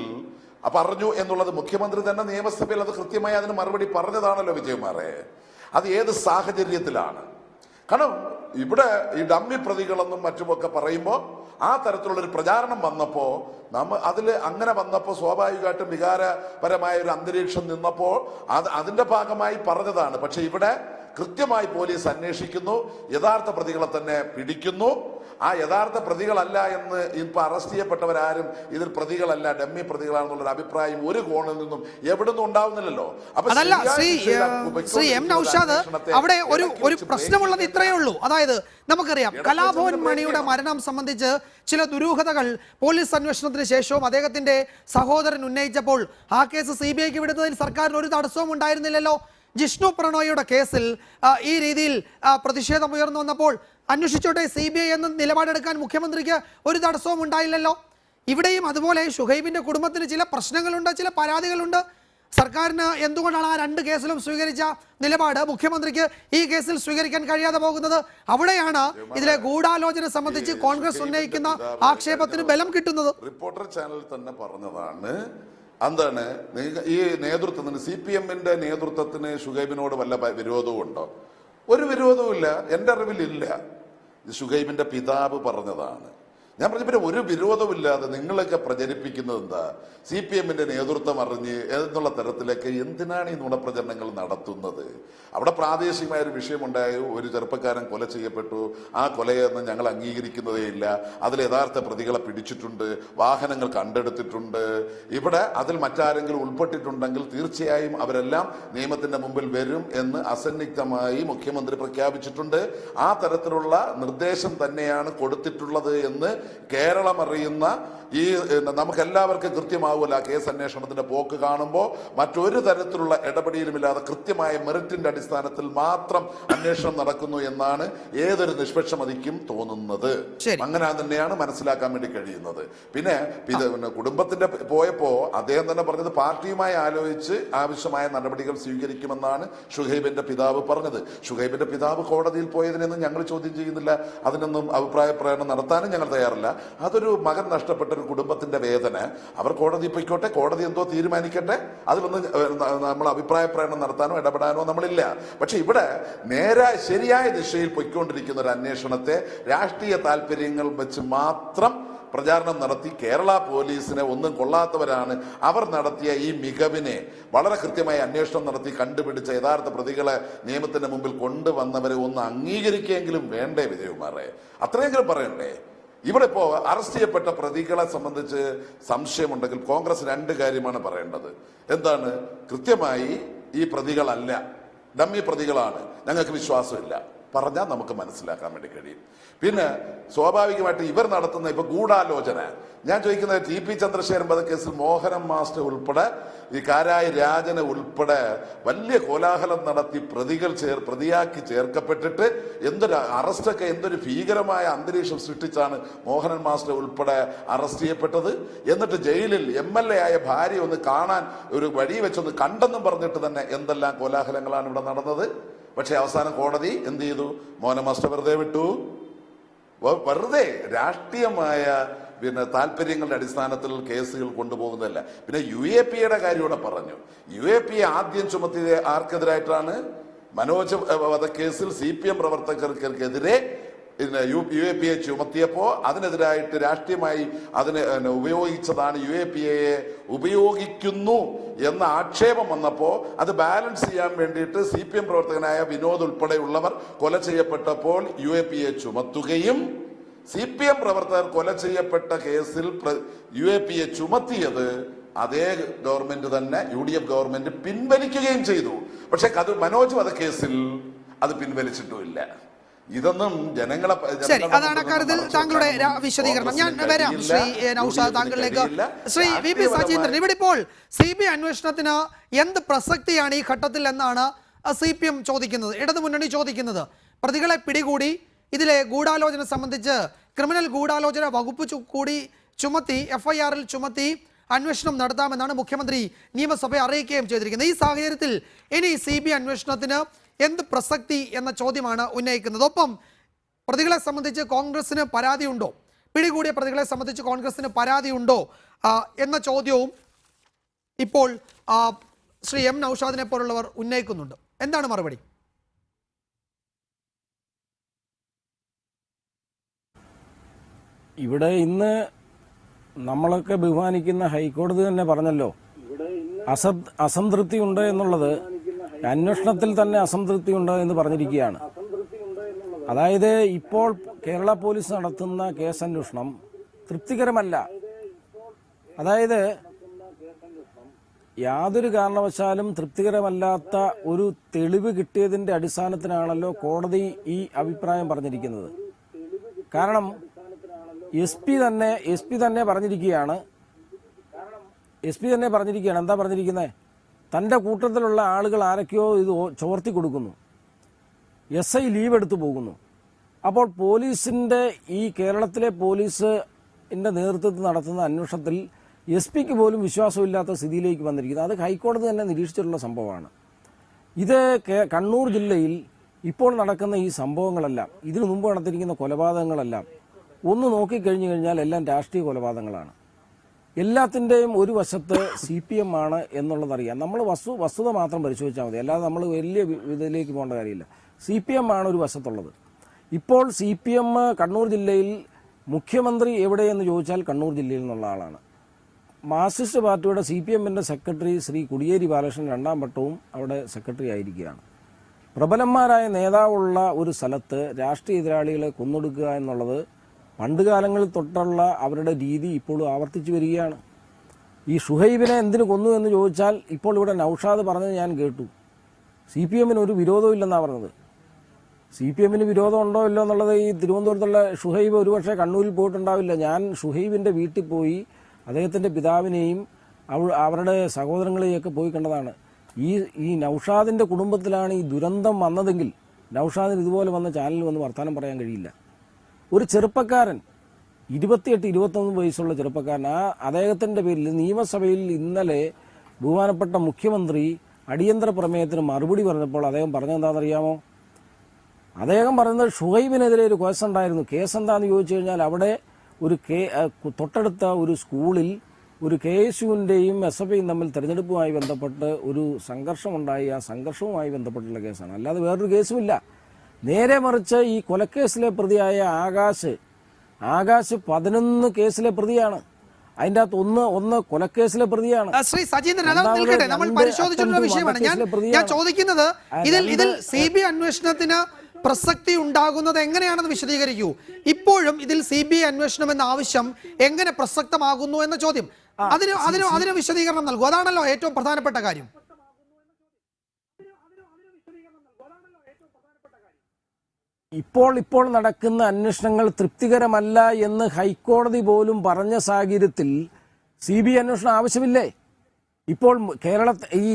പറഞ്ഞു എന്നുള്ളത് മുഖ്യമന്ത്രി തന്നെ നിയമസഭയിൽ അത് കൃത്യമായി അതിന് മറുപടി പറഞ്ഞതാണല്ലോ വിജയകുമാറെ. അത് ഏത് സാഹചര്യത്തിലാണ്? കാരണം ഇവിടെ ഈ ഡമ്മി പ്രതികളെന്നും മറ്റുമൊക്കെ പറയുമ്പോൾ ആ തരത്തിലുള്ളൊരു പ്രചാരണം വന്നപ്പോൾ അങ്ങനെ വന്നപ്പോൾ സ്വാഭാവികമായിട്ടും വികാരപരമായ ഒരു അന്തരീക്ഷം നിന്നപ്പോൾ അതിന്റെ ഭാഗമായി പറഞ്ഞതാണ്. പക്ഷെ ഇവിടെ കൃത്യമായി പോലീസ് അന്വേഷിക്കുന്നു, യഥാർത്ഥ പ്രതികളെ തന്നെ പിടിക്കുന്നു. ആ യഥാർത്ഥ പ്രതികളല്ല എന്ന് ഇപ്പൊ അറസ്റ്റ് ചെയ്യപ്പെട്ടവരാരും ഇതിൽ പ്രതികളല്ല, ഡമ്മി പ്രതികളാണെന്നുള്ളൊരു അഭിപ്രായം ഒരു കോണിൽ നിന്നും എവിടുന്നും ഉണ്ടാവുന്നില്ലല്ലോ.
അതല്ല ശ്രീ എം നൗഷാദ്, അവിടെ ഒരു പ്രശ്നമുള്ളത് ഇത്രയേ ഉള്ളൂ. അതായത് നമുക്കറിയാം, കലാഭവൻ മണിയുടെ മരണം സംബന്ധിച്ച് ചില ദുരൂഹതകൾ പോലീസ് അന്വേഷണത്തിന് ശേഷവും അദ്ദേഹത്തിന്റെ സഹോദരൻ ഉന്നയിച്ചപ്പോൾ ആ കേസ് CBIക്ക് വിടുന്നതിൽ സർക്കാരിന് ഒരു തടസ്സവും ഉണ്ടായിരുന്നില്ലല്ലോ. ജിഷ്ണു പ്രണോയിയുടെ കേസിൽ ഈ രീതിയിൽ പ്രതിഷേധം ഉയർന്നു വന്നപ്പോൾ അന്വേഷിച്ചോട്ടെ CBI എന്ന നിലപാടെടുക്കാൻ മുഖ്യമന്ത്രിക്ക് ഒരു തടസ്സവും ഉണ്ടായില്ലല്ലോ. ഇവിടെയും അതുപോലെ ഷുഹൈബിന്റെ കുടുംബത്തിന് ചില പ്രശ്നങ്ങളുണ്ട്, ചില പരാതികളുണ്ട്. സർക്കാരിന് എന്തുകൊണ്ടാണ് ആ 2 കേസിലും സ്വീകരിച്ച നിലപാട് മുഖ്യമന്ത്രിക്ക് ഈ കേസിൽ സ്വീകരിക്കാൻ കഴിയാതെ പോകുന്നത്? അവിടെയാണ് ഇതിലെ ഗൂഢാലോചന സംബന്ധിച്ച് കോൺഗ്രസ് ഉന്നയിക്കുന്ന ആക്ഷേപത്തിന് ബലം കിട്ടുന്നത്.
റിപ്പോർട്ടർ ചാനൽ തന്നെ പറഞ്ഞതാണ്. എന്താണ് ഈ നേതൃത്വത്തിന്, CPMന്റെ നേതൃത്വത്തിന് ഷുഹൈബിനോട് വല്ല വിരോധവും ഉണ്ടോ? ഒരു വിരോധവുമില്ല, എൻ്റെ അറിവിലില്ല. ഷുഹൈബിന്റെ പിതാവ് പറഞ്ഞതാണ്. ഞാൻ പറഞ്ഞ പിന്നെ ഒരു വിരോധമില്ലാതെ നിങ്ങളൊക്കെ പ്രചരിപ്പിക്കുന്നത് എന്താ? CPMന്റെ നേതൃത്വം അറിഞ്ഞ് എന്നുള്ള തരത്തിലേക്ക് എന്തിനാണ് ഈ നുണപ്രചരണങ്ങൾ നടത്തുന്നത്? അവിടെ പ്രാദേശികമായ ഒരു വിഷയമുണ്ടായി, ഒരു ചെറുപ്പക്കാരൻ കൊല ചെയ്യപ്പെട്ടു, ആ കൊലയൊന്നും ഞങ്ങൾ അംഗീകരിക്കുന്നതേ ഇല്ല, അതിൽ യഥാർത്ഥ പ്രതികളെ പിടിച്ചിട്ടുണ്ട്, വാഹനങ്ങൾ കണ്ടെടുത്തിട്ടുണ്ട്. ഇവിടെ അതിൽ മറ്റാരെങ്കിലും ഉൾപ്പെട്ടിട്ടുണ്ടെങ്കിൽ തീർച്ചയായും അവരെല്ലാം നിയമത്തിന്റെ മുമ്പിൽ വരും എന്ന് അസന്നിഗ്ധമായി മുഖ്യമന്ത്രി പ്രഖ്യാപിച്ചിട്ടുണ്ട്. ആ തരത്തിലുള്ള നിർദ്ദേശം തന്നെയാണ് കൊടുത്തിട്ടുള്ളത് എന്ന് കേരളം അറിയുന്ന ഈ നമുക്കെല്ലാവർക്കും കൃത്യമാവില്ല കേസ് അന്വേഷണത്തിന്റെ പോക്ക് കാണുമ്പോൾ മറ്റൊരു തരത്തിലുള്ള ഇടപെടലുമില്ലാതെ കൃത്യമായ മെറിറ്റിന്റെ അടിസ്ഥാനത്തിൽ മാത്രം അന്വേഷണം നടക്കുന്നു എന്നാണ് ഏതൊരു നിഷ്പക്ഷമതിക്കും തോന്നുന്നത്. അങ്ങനെ തന്നെയാണ് മനസ്സിലാക്കാൻ വേണ്ടി കഴിയുന്നത്. പിന്നെ കുടുംബത്തിന്റെ പോയപ്പോ അദ്ദേഹം തന്നെ പറഞ്ഞത് പാർട്ടിയുമായി ആലോചിച്ച് ആവശ്യമായ നടപടികൾ സ്വീകരിക്കുമെന്നാണ് ഷുഹൈബിന്റെ പിതാവ് പറഞ്ഞത്. ഷുഹൈബിന്റെ പിതാവ് കോടതിയിൽ പോയതിനൊന്നും ഞങ്ങൾ ചോദ്യം ചെയ്യുന്നില്ല, അതിനൊന്നും അഭിപ്രായ പ്രകടനം നടത്താനും ഞങ്ങൾ തയ്യാറല്ല. അതൊരു മകൻ നഷ്ടപ്പെട്ട ഒരു കുടുംബത്തിന്റെ വേദന, അവർ കോടതി പോയിക്കോട്ടെ, കോടതി എന്തോ തീരുമാനിക്കട്ടെ, അതിലൊന്നും നമ്മൾ അഭിപ്രായ പ്രകടനം നടത്താനോ ഇടപെടാനോ നമ്മളില്ല. പക്ഷെ ഇവിടെ ശരിയായ ദിശയിൽ പൊയ്ക്കൊണ്ടിരിക്കുന്ന ഒരു അന്വേഷണത്തെ രാഷ്ട്രീയ താല്പര്യങ്ങൾ വെച്ച് മാത്രം പ്രചാരണം നടത്തി കേരള പോലീസിനെ ഒന്നും കൊള്ളാത്തവരാണ് അവർ നടത്തിയ ഈ മികവിനെ വളരെ കൃത്യമായി അന്വേഷണം നടത്തി കണ്ടുപിടിച്ച യഥാർത്ഥ പ്രതികളെ നിയമത്തിന്റെ മുമ്പിൽ കൊണ്ടുവന്നവരെ ഒന്ന് അംഗീകരിക്കെങ്കിലും വേണ്ടേ വിജയകുമാറെ? അത്രയെങ്കിലും പറയണ്ടേ? ഇവിടെ ഇപ്പോ അറസ്റ്റ് ചെയ്യപ്പെട്ട പ്രതികളെ സംബന്ധിച്ച് സംശയമുണ്ടെങ്കിൽ കോൺഗ്രസ് രണ്ട് കാര്യമാണ് പറയേണ്ടത്. എന്താണ്? കൃത്യമായി ഈ പ്രതികളല്ല, ഡമ്മി പ്രതികളാണ്, ഞങ്ങൾക്ക് വിശ്വാസമില്ല പറഞ്ഞാൽ നമുക്ക് മനസ്സിലാക്കാൻ വേണ്ടി കഴിയും. പിന്നെ സ്വാഭാവികമായിട്ട് ഇവർ നടത്തുന്ന ഇപ്പൊ ഗൂഢാലോചന, ഞാൻ ചോദിക്കുന്നത് ടി പി ചന്ദ്രശേഖരൻ വധക്കേസിൽ മോഹനൻ മാസ്റ്റർ ഉൾപ്പെടെ ഈ കാരായി രാജന് ഉൾപ്പെടെ വലിയ കോലാഹലം നടത്തി പ്രതിയാക്കി ചേർക്കപ്പെട്ടിട്ട് എന്തൊരു അറസ്റ്റൊക്കെ, എന്തൊരു ഭീകരമായ അന്തരീക്ഷം സൃഷ്ടിച്ചാണ് മോഹനൻ മാസ്റ്റർ ഉൾപ്പെടെ അറസ്റ്റ് ചെയ്യപ്പെട്ടത്. എന്നിട്ട് ജയിലിൽ MLA ആയ ഭാര്യ ഒന്ന് കാണാൻ ഒരു വഴി വെച്ചൊന്ന് കണ്ടെന്നും പറഞ്ഞിട്ട് തന്നെ എന്തെല്ലാം കോലാഹലങ്ങളാണ് ഇവിടെ നടന്നത്. പക്ഷെ അവസാനം കോടതി എന്ത് ചെയ്തു? മോഹനൻ മാസ്റ്റർ വെറുതെ വിട്ടു. വെറുതെ രാഷ്ട്രീയമായ താല്പര്യങ്ങളുടെ അടിസ്ഥാനത്തിൽ കേസുകൾ കൊണ്ടുപോകുന്നതല്ല. പിന്നെ UAPA കാര്യം ഇവിടെ പറഞ്ഞു. UAPA ആദ്യം ചുമത്തിയത് ആർക്കെതിരായിട്ടാണ്? മനോജ് വധക്കേസിൽ CPM പ്രവർത്തകർക്കെതിരെ UAPA ചുമത്തിയപ്പോ അതിനെതിരായിട്ട് രാഷ്ട്രീയമായി അതിനെ ഉപയോഗിച്ചതാണ്, UAPA ഉപയോഗിക്കുന്നു എന്ന ആക്ഷേപം വന്നപ്പോ അത് ബാലൻസ് ചെയ്യാൻ വേണ്ടിയിട്ട് CPM പ്രവർത്തകനായ വിനോദ് ഉൾപ്പെടെയുള്ളവർ കൊല ചെയ്യപ്പെട്ടപ്പോൾ UAPA ചുമത്തുകയും CPM പ്രവർത്തകർ കൊല ചെയ്യപ്പെട്ട കേസിൽ UAPA ചുമത്തിയത് അതേ ഗവൺമെന്റ് തന്നെ UDF ഗവൺമെന്റ് പിൻവലിക്കുകയും ചെയ്തു. പക്ഷെ മനോജ് വധക്കേസിൽ അത് പിൻവലിച്ചിട്ടുമില്ല. ഇതൊന്നും ജനങ്ങളെ
ശരി, അതാണ് അക്കാര്യത്തിൽ താങ്കളുടെ വിശദീകരണം. ഞാൻ വരാം ശ്രീ നൗഷാദ് താങ്കളിലേക്ക്. ശ്രീ VP സജീന്ദ്രൻ, ഇവിടെ ഇപ്പോൾ CBI അന്വേഷണത്തിന് എന്ത് പ്രസക്തിയാണ് ഈ ഘട്ടത്തിൽ എന്നാണ് CPM ചോദിക്കുന്നത്, ഇടതുമുന്നണി ചോദിക്കുന്നത്. പ്രതികളെ പിടികൂടി ഇതിലെ ഗൂഢാലോചന സംബന്ധിച്ച് ക്രിമിനൽ ഗൂഢാലോചന വകുപ്പ് കൂടി ചുമത്തി FIR-ൽ ചുമത്തി അന്വേഷണം നടത്താമെന്നാണ് മുഖ്യമന്ത്രി നിയമസഭയെ അറിയിക്കുകയും ചെയ്തിരിക്കുന്നത്. ഈ സാഹചര്യത്തിൽ ഇനി CBI അന്വേഷണത്തിന് എന്ത് പ്രസക്തി എന്ന ചോദ്യമാണ് ഉന്നയിക്കുന്നത്. ഒപ്പം പ്രതികളെ സംബന്ധിച്ച് കോൺഗ്രസിന് പരാതിയുണ്ടോ, പിടികൂടിയ പ്രതികളെ സംബന്ധിച്ച് കോൺഗ്രസിന് പരാതിയുണ്ടോ എന്ന ചോദ്യവും ഇപ്പോൾ ശ്രീ M നൗഷാദിനെ പോലുള്ളവർ ഉന്നയിക്കുന്നുണ്ട്. എന്താണ് മറുപടി?
ഇവിടെ ഇന്ന് നമ്മളൊക്കെ ബഹുമാനിക്കുന്ന ഹൈക്കോടതി തന്നെ പറഞ്ഞല്ലോ, അസംതൃപ്തി ഉണ്ട് എന്നുള്ളത്. അന്വേഷണത്തിൽ തന്നെ അസംതൃപ്തി ഉണ്ട് എന്ന് പറഞ്ഞിരിക്കുകയാണ്. അതായത് ഇപ്പോൾ കേരള പോലീസ് നടത്തുന്ന കേസന്വേഷണം തൃപ്തികരമല്ല. അതായത് യാതൊരു കാരണവശാലും തൃപ്തികരമല്ലാത്ത ഒരു തെളിവ് കിട്ടിയതിന്റെ അടിസ്ഥാനത്തിലാണല്ലോ കോടതി ഈ അഭിപ്രായം പറഞ്ഞിരിക്കുന്നത്. കാരണം SP തന്നെ പറഞ്ഞിരിക്കുകയാണ്. എന്താ പറഞ്ഞിരിക്കുന്നത്? തൻ്റെ കൂട്ടത്തിലുള്ള ആളുകൾ ആരൊക്കെയോ ഇത് ചോർത്തി കൊടുക്കുന്നു, SI ലീവ് എടുത്തു പോകുന്നു. അപ്പോൾ പോലീസിൻ്റെ ഈ കേരളത്തിലെ പോലീസിൻ്റെ നേതൃത്വത്തിൽ നടത്തുന്ന അന്വേഷണത്തിൽ SP-ക്ക് പോലും വിശ്വാസമില്ലാത്ത സ്ഥിതിയിലേക്ക് വന്നിരിക്കുന്നത്. അത് ഹൈക്കോടതി തന്നെ നിരീക്ഷിച്ചിട്ടുള്ള സംഭവമാണ്. ഇത് കണ്ണൂർ ജില്ലയിൽ ഇപ്പോൾ നടക്കുന്ന ഈ സംഭവങ്ങളെല്ലാം, ഇതിനു മുമ്പ് നടത്തിയിരിക്കുന്ന കൊലപാതകങ്ങളെല്ലാം ഒന്ന് നോക്കിക്കഴിഞ്ഞു കഴിഞ്ഞാൽ എല്ലാം രാഷ്ട്രീയ കൊലപാതകങ്ങളാണ്. എല്ലാത്തിൻ്റെയും ഒരു വശത്ത് CPM ആണ് എന്നുള്ളതറിയാം. നമ്മൾ വസ്തുത മാത്രം പരിശോധിച്ചാൽ മതി, അല്ലാതെ നമ്മൾ വലിയ ഇതിലേക്ക് പോകേണ്ട കാര്യമില്ല. CPM ആണ് ഒരു വശത്തുള്ളത്. ഇപ്പോൾ CPM കണ്ണൂർ ജില്ലയിൽ മുഖ്യമന്ത്രി എവിടെയെന്ന് ചോദിച്ചാൽ കണ്ണൂർ ജില്ലയിൽ നിന്നുള്ള ആളാണ്. മാർക്സിസ്റ്റ് പാർട്ടിയുടെ CPM-ന്റെ സെക്രട്ടറി ശ്രീ കോടിയേരി ബാലകൃഷ്ണൻ 2ാം വട്ടവും അവിടെ സെക്രട്ടറി ആയിരിക്കുകയാണ്. പ്രബലന്മാരായ നേതാവുള്ള ഒരു സ്ഥലത്ത് രാഷ്ട്രീയ എതിരാളികളെ കൊന്നൊടുക്കുക എന്നുള്ളത് പണ്ടുകാലങ്ങളിൽ തൊട്ടുള്ള അവരുടെ രീതി ഇപ്പോഴും ആവർത്തിച്ചു വരികയാണ്. ഈ ഷുഹൈബിനെ എന്തിനു കൊന്നു എന്ന് ചോദിച്ചാൽ ഇപ്പോൾ ഇവിടെ നൗഷാദ് പറഞ്ഞത് ഞാൻ കേട്ടു. CPM-ന് ഒരു വിരോധവും ഇല്ലെന്നാണ് പറഞ്ഞത്. CPM-ന് വിരോധം ഉണ്ടോ ഇല്ലോ എന്നുള്ളത് ഈ തിരുവനന്തപുരത്തുള്ള ഷുഹൈബ് ഒരുപക്ഷെ കണ്ണൂരിൽ പോയിട്ടുണ്ടാവില്ല. ഞാൻ ഷുഹൈബിൻ്റെ വീട്ടിൽ പോയി അദ്ദേഹത്തിൻ്റെ പിതാവിനെയും അവരുടെ സഹോദരങ്ങളെയൊക്കെ പോയി കണ്ടതാണ്. ഈ നൗഷാദിൻ്റെ കുടുംബത്തിലാണ് ഈ ദുരന്തം വന്നതെങ്കിൽ നൗഷാദിന് ഇതുപോലെ വന്ന ചാനലിൽ വന്ന് വർത്തമാനം പറയാൻ കഴിയില്ല. ഒരു ചെറുപ്പക്കാരൻ 28-29 വയസ്സുള്ള ചെറുപ്പക്കാരൻ, അദ്ദേഹത്തിൻ്റെ പേരിൽ നിയമസഭയിൽ ഇന്നലെ ബഹുമാനപ്പെട്ട മുഖ്യമന്ത്രി അടിയന്തര പ്രമേയത്തിന് മറുപടി പറഞ്ഞപ്പോൾ അദ്ദേഹം പറഞ്ഞതെന്താണെന്നറിയാമോ? അദ്ദേഹം പറയുന്നത് ഷുഹൈബിനെതിരെ ഒരു കേസുണ്ടായിരുന്നു. കേസ് എന്താണെന്ന് ചോദിച്ചു കഴിഞ്ഞാൽ അവിടെ തൊട്ടടുത്ത ഒരു സ്കൂളിൽ ഒരു KSUവിൻ്റെയും SFIയും തമ്മിൽ തെരഞ്ഞെടുപ്പുമായി ബന്ധപ്പെട്ട് ഒരു സംഘർഷമുണ്ടായി. ആ സംഘർഷവുമായി ബന്ധപ്പെട്ടുള്ള കേസാണ്, അല്ലാതെ വേറൊരു കേസുമില്ല. നേരെ മറിച്ച് ഈ കൊലക്കേസിലെ പ്രതിയായ ആകാശ് 11 കേസിലെ പ്രതിയാണ്. അതിൻ്റെ അകത്ത് ഒന്ന് കൊലക്കേസിലെ പ്രതിയാണ്.
ശ്രീ സജീന്ദ്രൻ, നിൽക്കട്ടെ, നമ്മൾ പരിശോധിച്ചിട്ടുള്ള വിഷയമാണ്. ഞാൻ ചോദിക്കുന്നത് ഇതിൽ CBI അന്വേഷണത്തിന് പ്രസക്തി ഉണ്ടാകുന്നത് എങ്ങനെയാണെന്ന് വിശദീകരിക്കൂ. ഇപ്പോഴും ഇതിൽ CBI അന്വേഷണം എന്ന ആവശ്യം എങ്ങനെ പ്രസക്തമാകുന്നു എന്ന ചോദ്യം, അതിന് വിശദീകരണം നൽകൂ. അതാണല്ലോ ഏറ്റവും പ്രധാനപ്പെട്ട കാര്യം.
ഇപ്പോൾ നടക്കുന്ന അന്വേഷണങ്ങൾ തൃപ്തികരമല്ല എന്ന് ഹൈക്കോടതി പോലും പറഞ്ഞ സാഹചര്യത്തിൽ CBI അന്വേഷണം ആവശ്യമില്ലേ? ഇപ്പോൾ കേരളത്തിൽ ഈ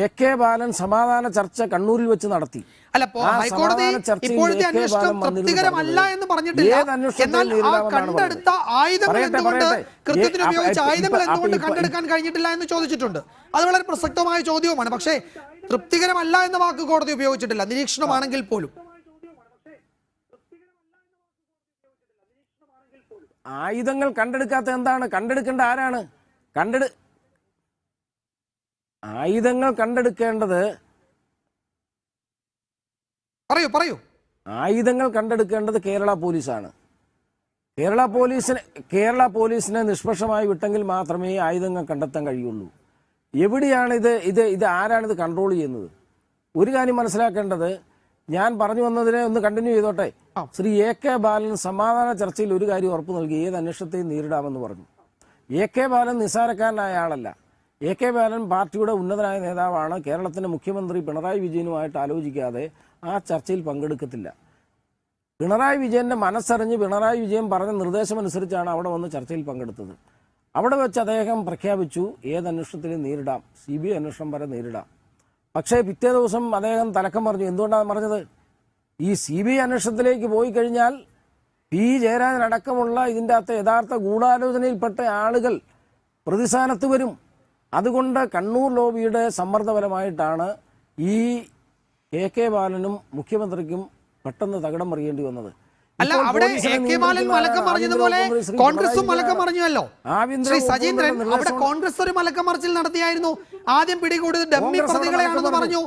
AK ബാലൻ സമാധാന ചർച്ച കണ്ണൂരിൽ വെച്ച് നടത്തി.
ഹൈക്കോടതി ഇപ്പോഴത്തെ അന്വേഷണം തൃപ്തികരമല്ല എന്ന് പറഞ്ഞിട്ടില്ല. എന്നാൽ ആ കണ്ടെടുത്ത ആയുധങ്ങൾ എന്തുകൊണ്ട്, കൃത്യത്തിന് ഉപയോഗിച്ച ആയുധങ്ങൾ എന്തുകൊണ്ട് കണ്ടെടുക്കാൻ കഴിഞ്ഞിട്ടില്ല എന്ന് ചോദിച്ചിട്ടുണ്ട്. അത് വളരെ പ്രസക്തമായ ചോദ്യവുമാണ്. പക്ഷേ തൃപ്തികരമല്ല എന്ന വാക്ക് കോടതി ഉപയോഗിച്ചിട്ടില്ല, നിരീക്ഷണമാണെങ്കിൽ പോലും.
ആയുധങ്ങൾ കണ്ടെടുക്കാത്ത എന്താണ്? കണ്ടെടുക്കേണ്ട ആരാണ്? ആയുധങ്ങൾ കണ്ടെടുക്കേണ്ടത് ആയുധങ്ങൾ കണ്ടെടുക്കേണ്ടത് കേരള പോലീസാണ്. കേരള പോലീസിനെ നിഷ്പക്ഷമായി വിട്ടെങ്കിൽ മാത്രമേ ആയുധങ്ങൾ കണ്ടെത്താൻ കഴിയുള്ളൂ. എവിടെയാണ് ഇത് ആരാണിത് കൺട്രോൾ ചെയ്യുന്നത്? ഒരു കാര്യം മനസ്സിലാക്കേണ്ടത്, ഞാൻ പറഞ്ഞു വന്നതിനെ ഒന്ന് കണ്ടിന്യൂ ചെയ്തോട്ടെ. ശ്രീ AK ബാലൻ സമാധാന ചർച്ചയിൽ ഒരു കാര്യം ഉറപ്പു നൽകി, ഏത് അന്വേഷണത്തെയും നേരിടാമെന്ന് പറഞ്ഞു. AK ബാലൻ നിസ്സാരക്കാരനായ ആളല്ല. AK ബാലൻ പാർട്ടിയുടെ ഉന്നതനായ നേതാവാണ്. കേരളത്തിന്റെ മുഖ്യമന്ത്രി പിണറായി വിജയനുമായിട്ട് ആലോചിക്കാതെ ആ ചർച്ചയിൽ പങ്കെടുക്കത്തില്ല. പിണറായി വിജയന്റെ മനസ്സറിഞ്ഞ് പിണറായി വിജയൻ പറഞ്ഞ നിർദ്ദേശമനുസരിച്ചാണ് അവിടെ വന്ന് ചർച്ചയിൽ പങ്കെടുത്തത്. അവിടെ വെച്ച് അദ്ദേഹം പ്രഖ്യാപിച്ചു, ഏത് അന്വേഷണത്തിലും നേരിടാം, CBI അന്വേഷണം വരെ നേരിടാം. പക്ഷേ പിറ്റേ ദിവസം അദ്ദേഹം തലക്കം പറഞ്ഞു. എന്തുകൊണ്ടാണ് പറഞ്ഞത്? ഈ CBI അന്വേഷണത്തിലേക്ക് പോയി കഴിഞ്ഞാൽ P. ജയരാജനടക്കമുള്ള ഇതിൻ്റെ അകത്ത് യഥാർത്ഥ ഗൂഢാലോചനയിൽപ്പെട്ട ആളുകൾ പ്രതിസ്ഥാനത്ത് വരും. അതുകൊണ്ട് കണ്ണൂർ ലോബിയുടെ സമ്മർദ്ദഫലമായിട്ടാണ് ഈ AK ബാലനും മുഖ്യമന്ത്രിക്കും പെട്ടെന്ന് തകിടം മറിയേണ്ടി വന്നത്.
അല്ല, അവിടെ AK ബാലൻ മലക്കം മറിഞ്ഞതുപോലെ കോൺഗ്രസും മലക്കം മറിഞ്ഞുവല്ലോ. ശ്രീ സജീന്ദ്രൻ, അവിടെ കോൺഗ്രസ് ഒരു മലക്കം മറിച്ചിൽ നടത്തിയായിരുന്നു. ആദ്യം പിടികൂടിയത് ഡമ്മി പ്രതികളെയാണെന്ന് പറഞ്ഞു,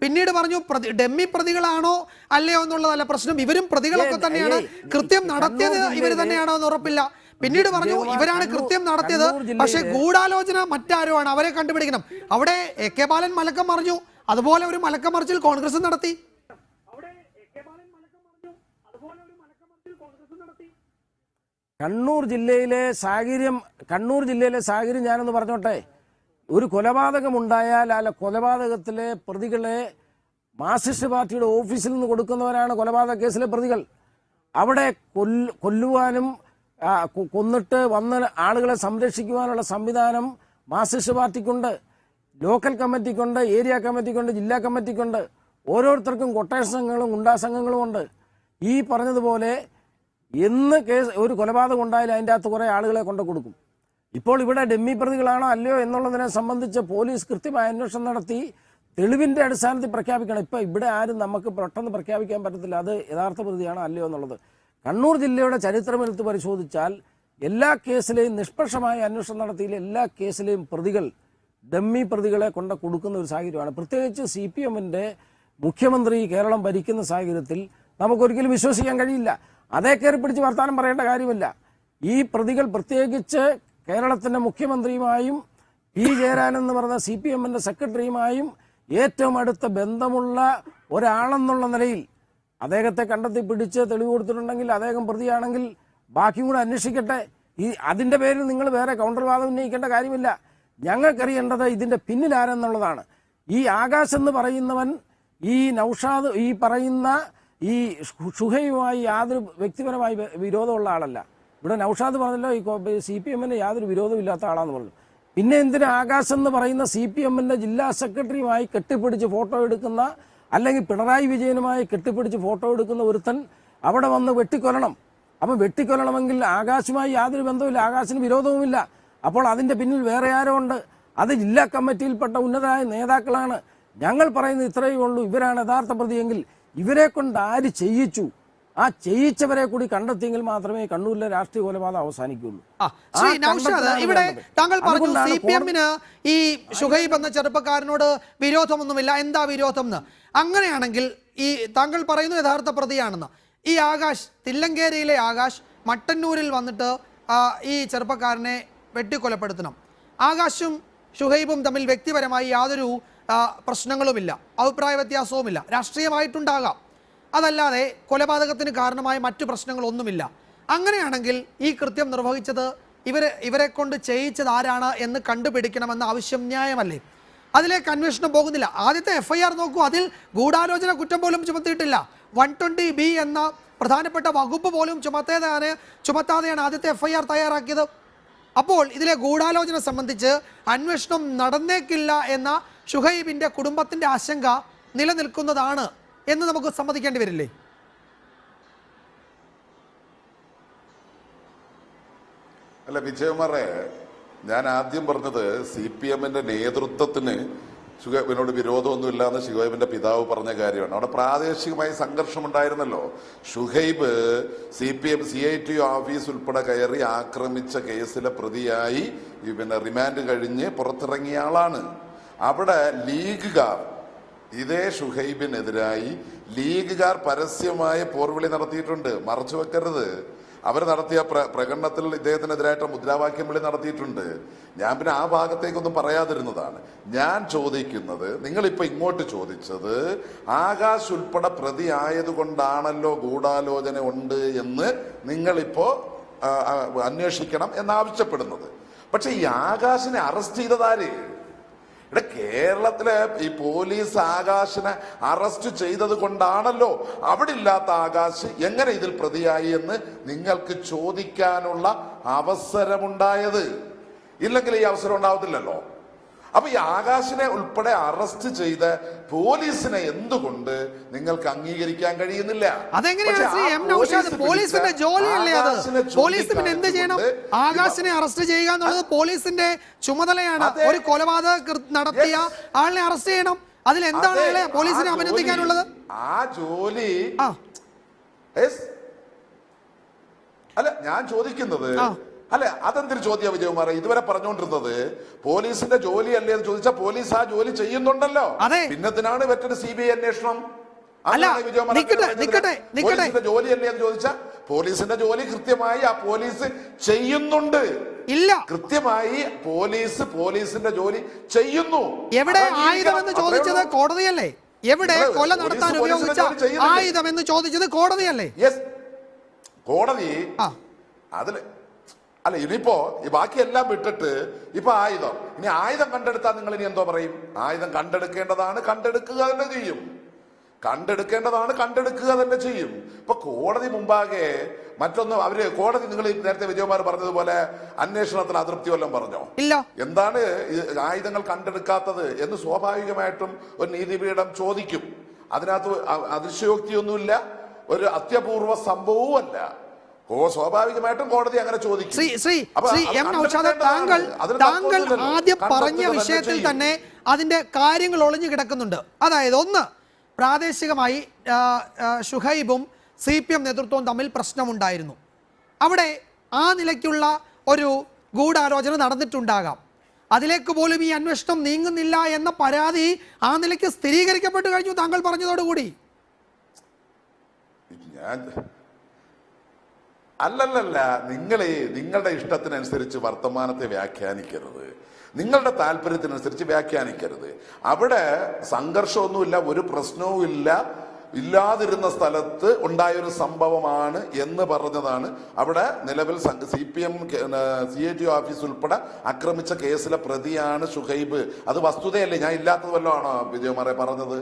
പിന്നീട് പറഞ്ഞു ഡമ്മി പ്രതികളാണോ അല്ലയോ എന്നുള്ളതല്ല പ്രശ്നം, ഇവരും പ്രതികളൊക്കെ തന്നെയാണ്, കൃത്യം നടത്തിയത് ഇവർ തന്നെയാണോ എന്ന് ഉറപ്പില്ല. പിന്നീട് പറഞ്ഞു ഇവരാണ് കൃത്യം നടത്തിയത്, പക്ഷേ ഗൂഢാലോചന മറ്റാരോ ആണ്, അവരെ കണ്ടുപിടിക്കണം. അവിടെ AK ബാലൻ മലക്കം മറിഞ്ഞു, അതുപോലെ ഒരു മലക്കം മറിച്ചിൽ കോൺഗ്രസ് നടത്തി.
കണ്ണൂർ ജില്ലയിലെ സാഹചര്യം ഞാനൊന്ന് പറഞ്ഞോട്ടെ. ഒരു കൊലപാതകമുണ്ടായാൽ ആ കൊലപാതകത്തിലെ പ്രതികളെ മാർക്സിസ്റ്റ് പാർട്ടിയുടെ ഓഫീസിൽ നിന്ന് കൊടുക്കുന്നവരാണ് കൊലപാതക കേസിലെ പ്രതികൾ. അവിടെ കൊല്ലുവാനും കൊന്നിട്ട് വന്ന ആളുകളെ സംരക്ഷിക്കുവാനുള്ള സംവിധാനം മാർക്സിസ്റ്റ് പാർട്ടിക്കുണ്ട്, ലോക്കൽ കമ്മിറ്റിക്കുണ്ട്, ഏരിയ കമ്മിറ്റിക്കുണ്ട്, ജില്ലാ കമ്മിറ്റിക്കുണ്ട്. ഓരോരുത്തർക്കും കൊട്ടേഷൻ സംഘങ്ങളും ഗുണ്ടാ സംഘങ്ങളും ഉണ്ട്. ഈ പറഞ്ഞതുപോലെ ഒരു കൊലപാതകം ഉണ്ടായാലും അതിൻ്റെ അകത്ത് കുറേ ആളുകളെ കൊണ്ട് കൊടുക്കും. ഇപ്പോൾ ഇവിടെ ഡമ്മി പ്രതികളാണോ അല്ലയോ എന്നുള്ളതിനെ സംബന്ധിച്ച് പോലീസ് കൃത്യമായ അന്വേഷണം നടത്തി തെളിവിൻ്റെ അടിസ്ഥാനത്തിൽ പ്രഖ്യാപിക്കണം. ഇപ്പം ഇവിടെ ആരും നമുക്ക് പെട്ടെന്ന് പ്രഖ്യാപിക്കാൻ പറ്റത്തില്ല അത് യഥാർത്ഥ പ്രതിയാണോ അല്ലയോ എന്നുള്ളത്. കണ്ണൂർ ജില്ലയുടെ ചരിത്രമെടുത്ത് പരിശോധിച്ചാൽ എല്ലാ കേസിലെയും നിഷ്പക്ഷമായ അന്വേഷണം നടത്തിയില്ല, എല്ലാ കേസിലെയും പ്രതികൾ ഡമ്മി പ്രതികളെ കൊണ്ട് കൊടുക്കുന്ന ഒരു സാഹചര്യമാണ്. പ്രത്യേകിച്ച് CPM-ന്റെ മുഖ്യമന്ത്രി കേരളം ഭരിക്കുന്ന സാഹചര്യത്തിൽ നമുക്കൊരിക്കലും വിശ്വസിക്കാൻ കഴിയില്ല. അതേ കയറി പിടിച്ച് വർത്താനം പറയേണ്ട കാര്യമില്ല. ഈ പ്രതികൾ പ്രത്യേകിച്ച് കേരളത്തിൻ്റെ മുഖ്യമന്ത്രിയുമായും P. ജയരാജൻ എന്ന് പറഞ്ഞ CPM-ന്റെ സെക്രട്ടറിയുമായും ഏറ്റവും അടുത്ത ബന്ധമുള്ള ഒരാളെന്നുള്ള നിലയിൽ അദ്ദേഹത്തെ കണ്ടെത്തി പിടിച്ച് തെളിവ് കൊടുത്തിട്ടുണ്ടെങ്കിൽ അദ്ദേഹം പ്രതിയാണെങ്കിൽ ബാക്കിയും കൂടെ അന്വേഷിക്കട്ടെ. അതിൻ്റെ പേരിൽ നിങ്ങൾ വേറെ കൗണ്ടർവാദം ഉന്നയിക്കേണ്ട കാര്യമില്ല. ഞങ്ങൾക്കറിയേണ്ടത് ഇതിൻ്റെ പിന്നിലാരെന്നുള്ളതാണ്. ഈ ആകാശ് എന്ന് പറയുന്നവൻ ഈ നൗഷാദ് ഈ പറയുന്ന ഈ ഷുഹൈബുമായി യാതൊരു വ്യക്തിപരമായി വിരോധമുള്ള ആളല്ല. ഇവിടെ നൗഷാദ് പറഞ്ഞല്ലോ ഈ CPM-ന് യാതൊരു വിരോധമില്ലാത്ത ആളാന്ന് പറഞ്ഞു. പിന്നെ എന്തിനാ ആകാശ് എന്ന് പറയുന്ന CPM-ന്റെ ജില്ലാ സെക്രട്ടറിയുമായി കെട്ടിപ്പിടിച്ച് ഫോട്ടോ എടുക്കുന്ന, അല്ലെങ്കിൽ പിണറായി വിജയനുമായി കെട്ടിപ്പിടിച്ച് ഫോട്ടോ എടുക്കുന്ന ഒരുത്തൻ അവിടെ വന്ന് വെട്ടിക്കൊല്ലണം? അപ്പം വെട്ടിക്കൊല്ലണമെങ്കിൽ ആകാശുമായി യാതൊരു ബന്ധവുമില്ല, ആകാശിന് വിരോധവുമില്ല. അപ്പോൾ അതിൻ്റെ പിന്നിൽ വേറെ ആരോ ഉണ്ട്. അത് ജില്ലാ കമ്മിറ്റിയിൽപ്പെട്ട ഉന്നതരായ നേതാക്കളാണ്. ഞങ്ങൾ പറയുന്നത് ഇത്രയേ ഉള്ളൂ, ഇവരാണ് യഥാർത്ഥ പ്രതിയെങ്കിൽ ഇവരെ കൊണ്ട് ആര് ചെയ്യിച്ചു, ആ ചെയ്യിച്ചവരെ കൂടി കണ്ടെത്തിയെങ്കിൽ മാത്രമേ കണ്ണൂരിലെ രാഷ്ട്രീയ കൊലപാതകം അവസാനിക്കുള്ളൂ.
ശ്രീ നൗഷാദ്, ഇവിടെ താങ്കൾ പറഞ്ഞു CPM-ന് ഈ ഷുഹൈബ് എന്ന ചെറുപ്പക്കാരനോട് വിരോധമൊന്നുമില്ല. എന്താ വിരോധം എന്ന്? അങ്ങനെയാണെങ്കിൽ ഈ താങ്കൾ പറയുന്നു യഥാർത്ഥ പ്രതിയാണെന്ന്. ഈ ആകാശ്, തില്ലങ്കേരിയിലെ ആകാശ് മട്ടന്നൂരിൽ വന്നിട്ട് ഈ ചെറുപ്പക്കാരനെ വെട്ടിക്കൊലപ്പെടുത്തണം. ആകാശും ഷുഹൈബും തമ്മിൽ വ്യക്തിപരമായി യാതൊരു പ്രശ്നങ്ങളുമില്ല, അഭിപ്രായ വ്യത്യാസവുമില്ല. രാഷ്ട്രീയമായിട്ടുണ്ടാകാം, അതല്ലാതെ കൊലപാതകത്തിന് കാരണമായ മറ്റു പ്രശ്നങ്ങളൊന്നുമില്ല. അങ്ങനെയാണെങ്കിൽ ഈ കൃത്യം നിർവഹിച്ചത് ഇവരെ കൊണ്ട് ചെയ്യിച്ചത് ആരാണ് എന്ന് കണ്ടുപിടിക്കണമെന്ന ആവശ്യം ന്യായമല്ലേ? അതിലേക്ക് അന്വേഷണം പോകുന്നില്ല. ആദ്യത്തെ FIR നോക്കൂ, അതിൽ ഗൂഢാലോചന കുറ്റം പോലും ചുമത്തിയിട്ടില്ല. 120B എന്ന പ്രധാനപ്പെട്ട വകുപ്പ് പോലും ചുമത്താതെയാണ് ആദ്യത്തെ FIR തയ്യാറാക്കിയത്. അപ്പോൾ ഇതിലെ ഗൂഢാലോചന സംബന്ധിച്ച് അന്വേഷണം നടന്നേക്കില്ല എന്ന ഷുഹൈബിന്റെ കുടുംബത്തിന്റെ ആശങ്ക നിലനിൽക്കുന്നതാണ് എന്ന് നമുക്ക് സമ്മതിക്കേണ്ടി വരില്ലേ?
അല്ല വിജയകുമാറെ, ഞാൻ ആദ്യം പറഞ്ഞത് CPM-ന്റെ നേതൃത്വത്തിന് ഷുഹൈബിനോട് വിരോധമൊന്നുമില്ല എന്ന് ഷുഹൈബിന്റെ പിതാവ് പറഞ്ഞ കാര്യമാണ്. അവിടെ പ്രാദേശികമായി സംഘർഷമുണ്ടായിരുന്നല്ലോ. ഷുഹൈബ് CITO ഓഫീസ് ഉൾപ്പെടെ കയറി ആക്രമിച്ച കേസിലെ പ്രതിയായി റിമാൻഡ് കഴിഞ്ഞ് പുറത്തിറങ്ങിയ ആളാണ്. അവിടെ ലീഗുകാർ ഇതേ ഷുഹൈബിനെതിരായി ലീഗുകാർ പരസ്യമായ പോർവിളി നടത്തിയിട്ടുണ്ട്. മറച്ചു വെക്കരുത്. അവർ നടത്തിയ പ്രകടനത്തിൽ ഇദ്ദേഹത്തിനെതിരായിട്ട് മുദ്രാവാക്യം വിളി നടത്തിയിട്ടുണ്ട്. ഞാൻ പിന്നെ ആ ഭാഗത്തേക്കൊന്നും പറയാതിരുന്നതാണ്. ഞാൻ ചോദിക്കുന്നത്, നിങ്ങളിപ്പോ ഇങ്ങോട്ട് ചോദിച്ചത് ആകാശ് ഉൾപ്പെടെ പ്രതി ആയതുകൊണ്ടാണല്ലോ ഗൂഢാലോചന ഉണ്ട് എന്ന് നിങ്ങളിപ്പോ അന്വേഷിക്കണം എന്നാവശ്യപ്പെടുന്നത്. പക്ഷെ ഈ ആകാശിനെ അറസ്റ്റ് ചെയ്തതാര്? ഇവിടെ കേരളത്തിലെ ഈ പോലീസ് ആകാശിനെ അറസ്റ്റ് ചെയ്തത് കൊണ്ടാണല്ലോ അവിടെ ഇല്ലാത്ത ആകാശ് എങ്ങനെ ഇതിൽ പ്രതിയായി എന്ന് നിങ്ങൾക്ക് ചോദിക്കാനുള്ള അവസരമുണ്ടായത്. ഇല്ലെങ്കിൽ ഈ അവസരം ഉണ്ടാവത്തില്ലല്ലോ. അപ്പൊ ഈ ആകാശിനെ ഉൾപ്പെടെ അറസ്റ്റ് ചെയ്ത പോലീസിനെ എന്തുകൊണ്ട് നിങ്ങൾക്ക് അംഗീകരിക്കാൻ കഴിയുന്നില്ല?
അതെങ്ങനെയാണ് ശ്രീ M. നൗഷാദ്? പോലീസിന്റെ ജോലിയല്ലേ അത്? പോലീസ് പിന്നെ എന്ത് ചെയ്യണം? ആകാശിനെ അറസ്റ്റ് ചെയ്യുക എന്നുള്ളത് പോലീസിന്റെ ചുമതലയാണ്. ഒരു കൊലപാതകം നടത്തിയ ആളിനെ അറസ്റ്റ് ചെയ്യണം. അതിൽ എന്താണ് പോലീസിനെ അഭിനന്ദിക്കാനുള്ളത്?
ആ ജോലി അല്ല ഞാൻ ചോദിക്കുന്നത്. അല്ലെ, അതെന്തൊരു ചോദ്യം വിജയകുമാർ? ഇതുവരെ പറഞ്ഞുകൊണ്ടിരുന്നത് പോലീസിന്റെ ജോലി അല്ലേ എന്ന് ചോദിച്ചാൽ പോലീസ് ആ ജോലി ചെയ്യുന്നുണ്ടല്ലോ. പിന്നത്തിനാണ് മറ്റൊരു CBI അന്വേഷണം. പോലീസിന്റെ ജോലി അല്ലേ എന്ന് ചോദിച്ചാൽ പോലീസിന്റെ ജോലി കൃത്യമായി ആ പോലീസ് ചെയ്യുന്നുണ്ട്. ഇല്ല, കൃത്യമായി പോലീസിന്റെ ജോലി ചെയ്യുന്നു.
എവിടെ ആയുധം എന്ന് ചോദിച്ചത് കോടതിയല്ലേ? എവിടെ കൊല നടത്താൻ ഉപയോഗിച്ച ആയുധം എന്ന് ചോദിച്ചത് കോടതിയല്ലേ?
കോടതി അതില് അല്ല. ഇനിയിപ്പോ ഈ ബാക്കിയെല്ലാം വിട്ടിട്ട് ഇപ്പൊ ആയുധം, ഇനി ആയുധം കണ്ടെടുത്താൽ നിങ്ങൾ ഇനി എന്തോ പറയും? ആയുധം കണ്ടെടുക്കേണ്ടതാണ്, കണ്ടെടുക്കുക തന്നെ ചെയ്യും. കണ്ടെടുക്കുക തന്നെ ചെയ്യും. ഇപ്പൊ കോടതി മുമ്പാകെ മറ്റൊന്നും കോടതി, നിങ്ങൾ നേരത്തെ വിജയകുമാർ പറഞ്ഞതുപോലെ അന്വേഷണത്തിന് അതൃപ്തി വല്ലതും പറഞ്ഞോ?
ഇല്ല.
എന്താണ് ആയുധങ്ങൾ കണ്ടെടുക്കാത്തത് എന്ന് സ്വാഭാവികമായിട്ടും ഒരു നീതിപീഠം ചോദിക്കും. അതിനകത്ത് അതിശയോക്തിയൊന്നുമില്ല, ഒരു അത്യപൂർവ സംഭവവും അല്ല. സ്വാഭാവികമായിട്ടും കോടതി അങ്ങനെ ചോദിക്കും.
ശ്രീ M. നൗഷാദ്, താങ്കൾ ആദ്യം പറഞ്ഞ വിഷയത്തിൽ തന്നെ അതിന്റെ കാര്യങ്ങൾ ഒളിഞ്ഞു കിടക്കുന്നുണ്ട്. അതായത്, ഒന്ന്, പ്രാദേശികമായി ഷുഹൈബും CPM നേതൃത്വവും തമ്മിൽ പ്രശ്നമുണ്ടായിരുന്നു. അവിടെ ആ നിലയ്ക്കുള്ള ഒരു ഗൂഢാലോചന നടന്നിട്ടുണ്ടാകാം. അതിലേക്ക് പോലും ഈ അന്വേഷണം നീങ്ങുന്നില്ല എന്ന പരാതി ആ നിലയ്ക്ക് സ്ഥിരീകരിക്കപ്പെട്ടു കഴിഞ്ഞു താങ്കൾ പറഞ്ഞതോടുകൂടി.
അല്ലല്ല, നിങ്ങളുടെ ഇഷ്ടത്തിനനുസരിച്ച് വർത്തമാനത്തെ വ്യാഖ്യാനിക്കരുത്. നിങ്ങളുടെ താല്പര്യത്തിനനുസരിച്ച് വ്യാഖ്യാനിക്കരുത്. അവിടെ സംഘർഷമൊന്നുമില്ല, ഒരു പ്രശ്നവും ഇല്ലാതിരുന്ന സ്ഥലത്ത് ഉണ്ടായൊരു സംഭവമാണ് എന്ന് പറഞ്ഞതാണ്. അവിടെ നിലവിൽ CPM CITO ഓഫീസ് ഉൾപ്പെടെ ആക്രമിച്ച കേസിലെ പ്രതിയാണ് ഷുഹൈബ്. അത് വസ്തുതയല്ലേ? ഞാൻ ഇല്ലാത്തത് വല്ലതും ആണോ വിജയകുമാറെ പറഞ്ഞത്?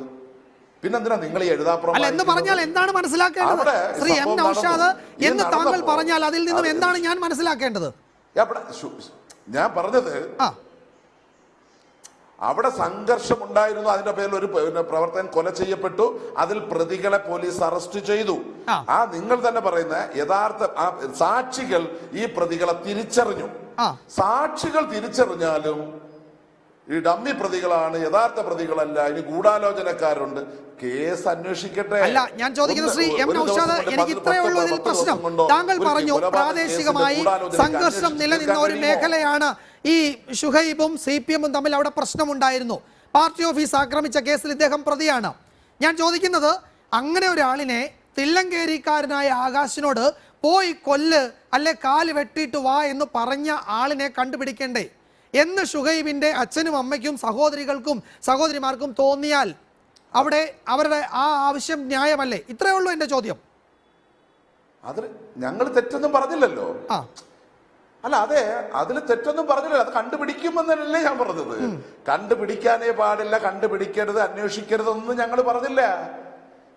പിന്നെന്തിനാ നിങ്ങൾ ഈ എഴുതാപ്പുറം
അല്ല എന്ന് പറഞ്ഞാൽ എന്താണ് മനസ്സിലാക്കേണ്ടത്?
അവിടെ
ശ്രീ എം
സംഭവം
നൗഷാദ്
നടന്നു.
എന്ന്
ഇത്
താങ്കൾ
നടന്നപ്പോൾ
പറഞ്ഞാൽ അതിൽ നിന്നും എന്താണ് ഞാൻ മനസ്സിലാക്കേണ്ടത്?
ഞാൻ പറഞ്ഞത്
ആ
അവിടെ സംഘർഷം ഉണ്ടായിരുന്നു. അതിന്റെ പേരിൽ ഒരു പ്രവർത്തകൻ കൊല ചെയ്യപ്പെട്ടു. അതിൽ പ്രതികളെ പോലീസ് അറസ്റ്റ് ചെയ്തു. നിങ്ങൾ തന്നെ പറയുന്ന യഥാർത്ഥ സാക്ഷികൾ ഈ പ്രതികളെ തിരിച്ചറിഞ്ഞു. സാക്ഷികൾ തിരിച്ചറിഞ്ഞാലും ഈ ഡമ്മി പ്രതികളാണ്, യഥാർത്ഥ പ്രതികളല്ല, ഇനി ഗൂഢാലോചനക്കാരുണ്ട്, കേസ് അന്വേഷിക്കട്ടെ.
അല്ല, ഞാൻ ചോദിക്കുന്നത് ശ്രീ എം നൗഷാദ്, എനിക്ക് ഇത്രയേ ഉള്ളൂ ഇതിൽ പ്രശ്നം. താങ്കൾ പറഞ്ഞു പ്രാദേശികമായി സംഘർഷം നിലനിന്ന ഒരു മേഖലയാണ് ഈ ഷുഹൈബും CPM-ഉം തമ്മിൽ അവിടെ പ്രശ്നമുണ്ടായിരുന്നു. പാർട്ടി ഓഫീസ് ആക്രമിച്ച കേസിൽ ഇദ്ദേഹം പ്രതിയാണ്. ഞാൻ ചോദിക്കുന്നത്, അങ്ങനെ ഒരാളിനെ തില്ലങ്കേരിക്കാരനായ ആകാശിനോട് പോയി കൊല്ല് അല്ലെ കാല് വെട്ടിയിട്ട് വാ എന്ന് പറഞ്ഞ ആളിനെ കണ്ടുപിടിക്കണ്ടേ എന്ന് ഷുഹൈബിന്റെ അച്ഛനും അമ്മയ്ക്കും സഹോദരികൾക്കും സഹോദരിമാർക്കും തോന്നിയാൽ അവിടെ അവരുടെ ആ ആവശ്യം ന്യായമല്ലേ? ഇത്രയേ ഉള്ളൂ എന്റെ ചോദ്യം.
അതിൽ ഞങ്ങൾ തെറ്റൊന്നും പറഞ്ഞില്ലല്ലോ. അല്ല, അതെ, അതിൽ തെറ്റൊന്നും പറഞ്ഞില്ലല്ലോ. അത് കണ്ടുപിടിക്കുമെന്നല്ലേ ഞാൻ പറഞ്ഞത്. കണ്ടുപിടിക്കാനേ പാടില്ല, കണ്ടുപിടിക്കരുത്, അന്വേഷിക്കരുതെന്ന് ഞങ്ങൾ പറഞ്ഞില്ല.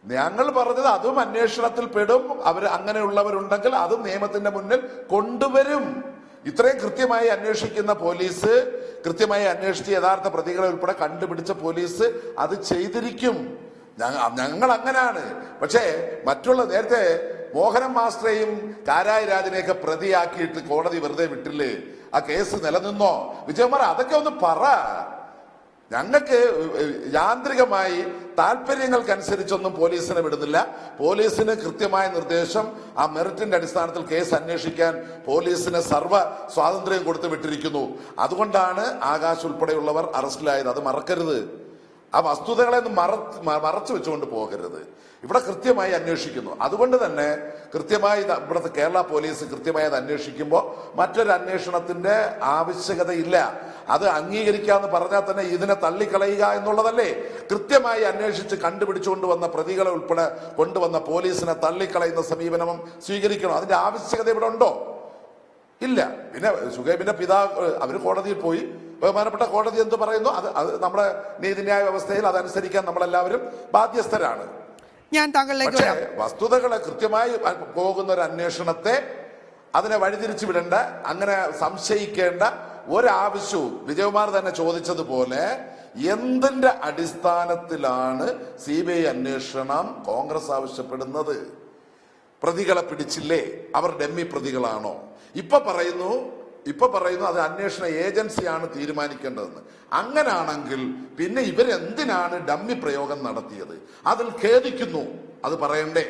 ഞങ്ങൾ പറഞ്ഞത് അതും അന്വേഷണത്തിൽ പെടും. അവർ അങ്ങനെയുള്ളവരുണ്ടെങ്കിൽ അതും നിയമത്തിന്റെ മുന്നിൽ കൊണ്ടുവരും. ഇത്രയും കൃത്യമായി അന്വേഷിക്കുന്ന പോലീസ്, കൃത്യമായി അന്വേഷിച്ച് യഥാർത്ഥ പ്രതികളെ ഉൾപ്പെടെ കണ്ടുപിടിച്ച പോലീസ് അത് ചെയ്തിരിക്കും. ഞങ്ങൾ അങ്ങനെയാണ്. പക്ഷേ മറ്റുള്ള നേരത്തെ മോഹനം മാസ്റ്ററെയും കാരായ രാജനെയൊക്കെ പ്രതിയാക്കിയിട്ട് കോടതി വെറുതെ വിട്ടില്ലേ? ആ കേസ് നിലനിന്നോ? വിജയകുമാർ, അതൊക്കെ ഒന്ന് പറ. ഞങ്ങൾക്ക് യാന്ത്രികമായി താല്പര്യങ്ങൾക്കനുസരിച്ചൊന്നും പോലീസിനെ വിടുന്നില്ല. പോലീസിന് കൃത്യമായ നിർദ്ദേശം, ആ മെറിറ്റിന്റെ അടിസ്ഥാനത്തിൽ കേസ് അന്വേഷിക്കാൻ പോലീസിന് സർവ്വ സ്വാതന്ത്ര്യം കൊടുത്തു വിട്ടിരിക്കുന്നു. അതുകൊണ്ടാണ് ആകാശ് ഉൾപ്പെടെയുള്ളവർ അറസ്റ്റിലായത്. അത് മറക്കരുത്. ആ വസ്തുതകളെ ഒന്നും മറച്ചു വെച്ചുകൊണ്ട് പോകരുത്. ഇവിടെ കൃത്യമായി അന്വേഷിക്കുന്നു. അതുകൊണ്ട് തന്നെ കൃത്യമായി ഇവിടുത്തെ കേരള പോലീസ് കൃത്യമായി അത് അന്വേഷിക്കുമ്പോൾ മറ്റൊരു അന്വേഷണത്തിന്റെ ആവശ്യകതയില്ല. അത് അംഗീകരിക്കാന്ന് പറഞ്ഞാൽ തന്നെ ഇതിനെ തള്ളിക്കളയുക എന്നുള്ളതല്ലേ? കൃത്യമായി അന്വേഷിച്ച് കണ്ടുപിടിച്ചുകൊണ്ട് വന്ന പ്രതികളെ ഉൾപ്പെടെ കൊണ്ടുവന്ന പോലീസിനെ തള്ളിക്കളയുന്ന സമീപനം സ്വീകരിക്കണം. അതിന്റെ ആവശ്യകത ഇവിടെ ഉണ്ടോ? ഇല്ല. പിന്നെ ഷുഹൈബിന്റെ പിതാവ് അവർ കോടതിയിൽ പോയി. ബഹുമാനപ്പെട്ട കോടതി എന്ത് പറയുന്നു അത് നമ്മുടെ നീതിന്യായ വ്യവസ്ഥയിൽ അതനുസരിക്കാൻ നമ്മളെല്ലാവരും ബാധ്യസ്ഥരാണ്.
ഞാൻ താങ്കളിലേക്ക്
പക്ഷേ വസ്തുതകളെ കൃത്യമായി പോകുന്ന ഒരു അന്വേഷണത്തെ അതിനെ വഴിതിരിച്ചു വിടേണ്ട, അങ്ങനെ സംശയിക്കേണ്ട ഒരാവശ്യവും വിജയകുമാർ തന്നെ ചോദിച്ചതുപോലെ എന്തിന്റെ അടിസ്ഥാനത്തിലാണ് CBI അന്വേഷണം കോൺഗ്രസ് ആവശ്യപ്പെടുന്നത്? പ്രതികളെ പിടിച്ചില്ലേ? അവർ ഡമ്മി പ്രതികളാണോ? ഇപ്പൊ പറയുന്നു അത് അന്വേഷണ ഏജൻസിയാണ് തീരുമാനിക്കേണ്ടതെന്ന്. അങ്ങനാണെങ്കിൽ പിന്നെ ഇവരെന്തിനാണ് ഡമ്മി പ്രയോഗം നടത്തിയത്? അതിൽ ഖേദിക്കുന്നു. അത് പറയണ്ടേ?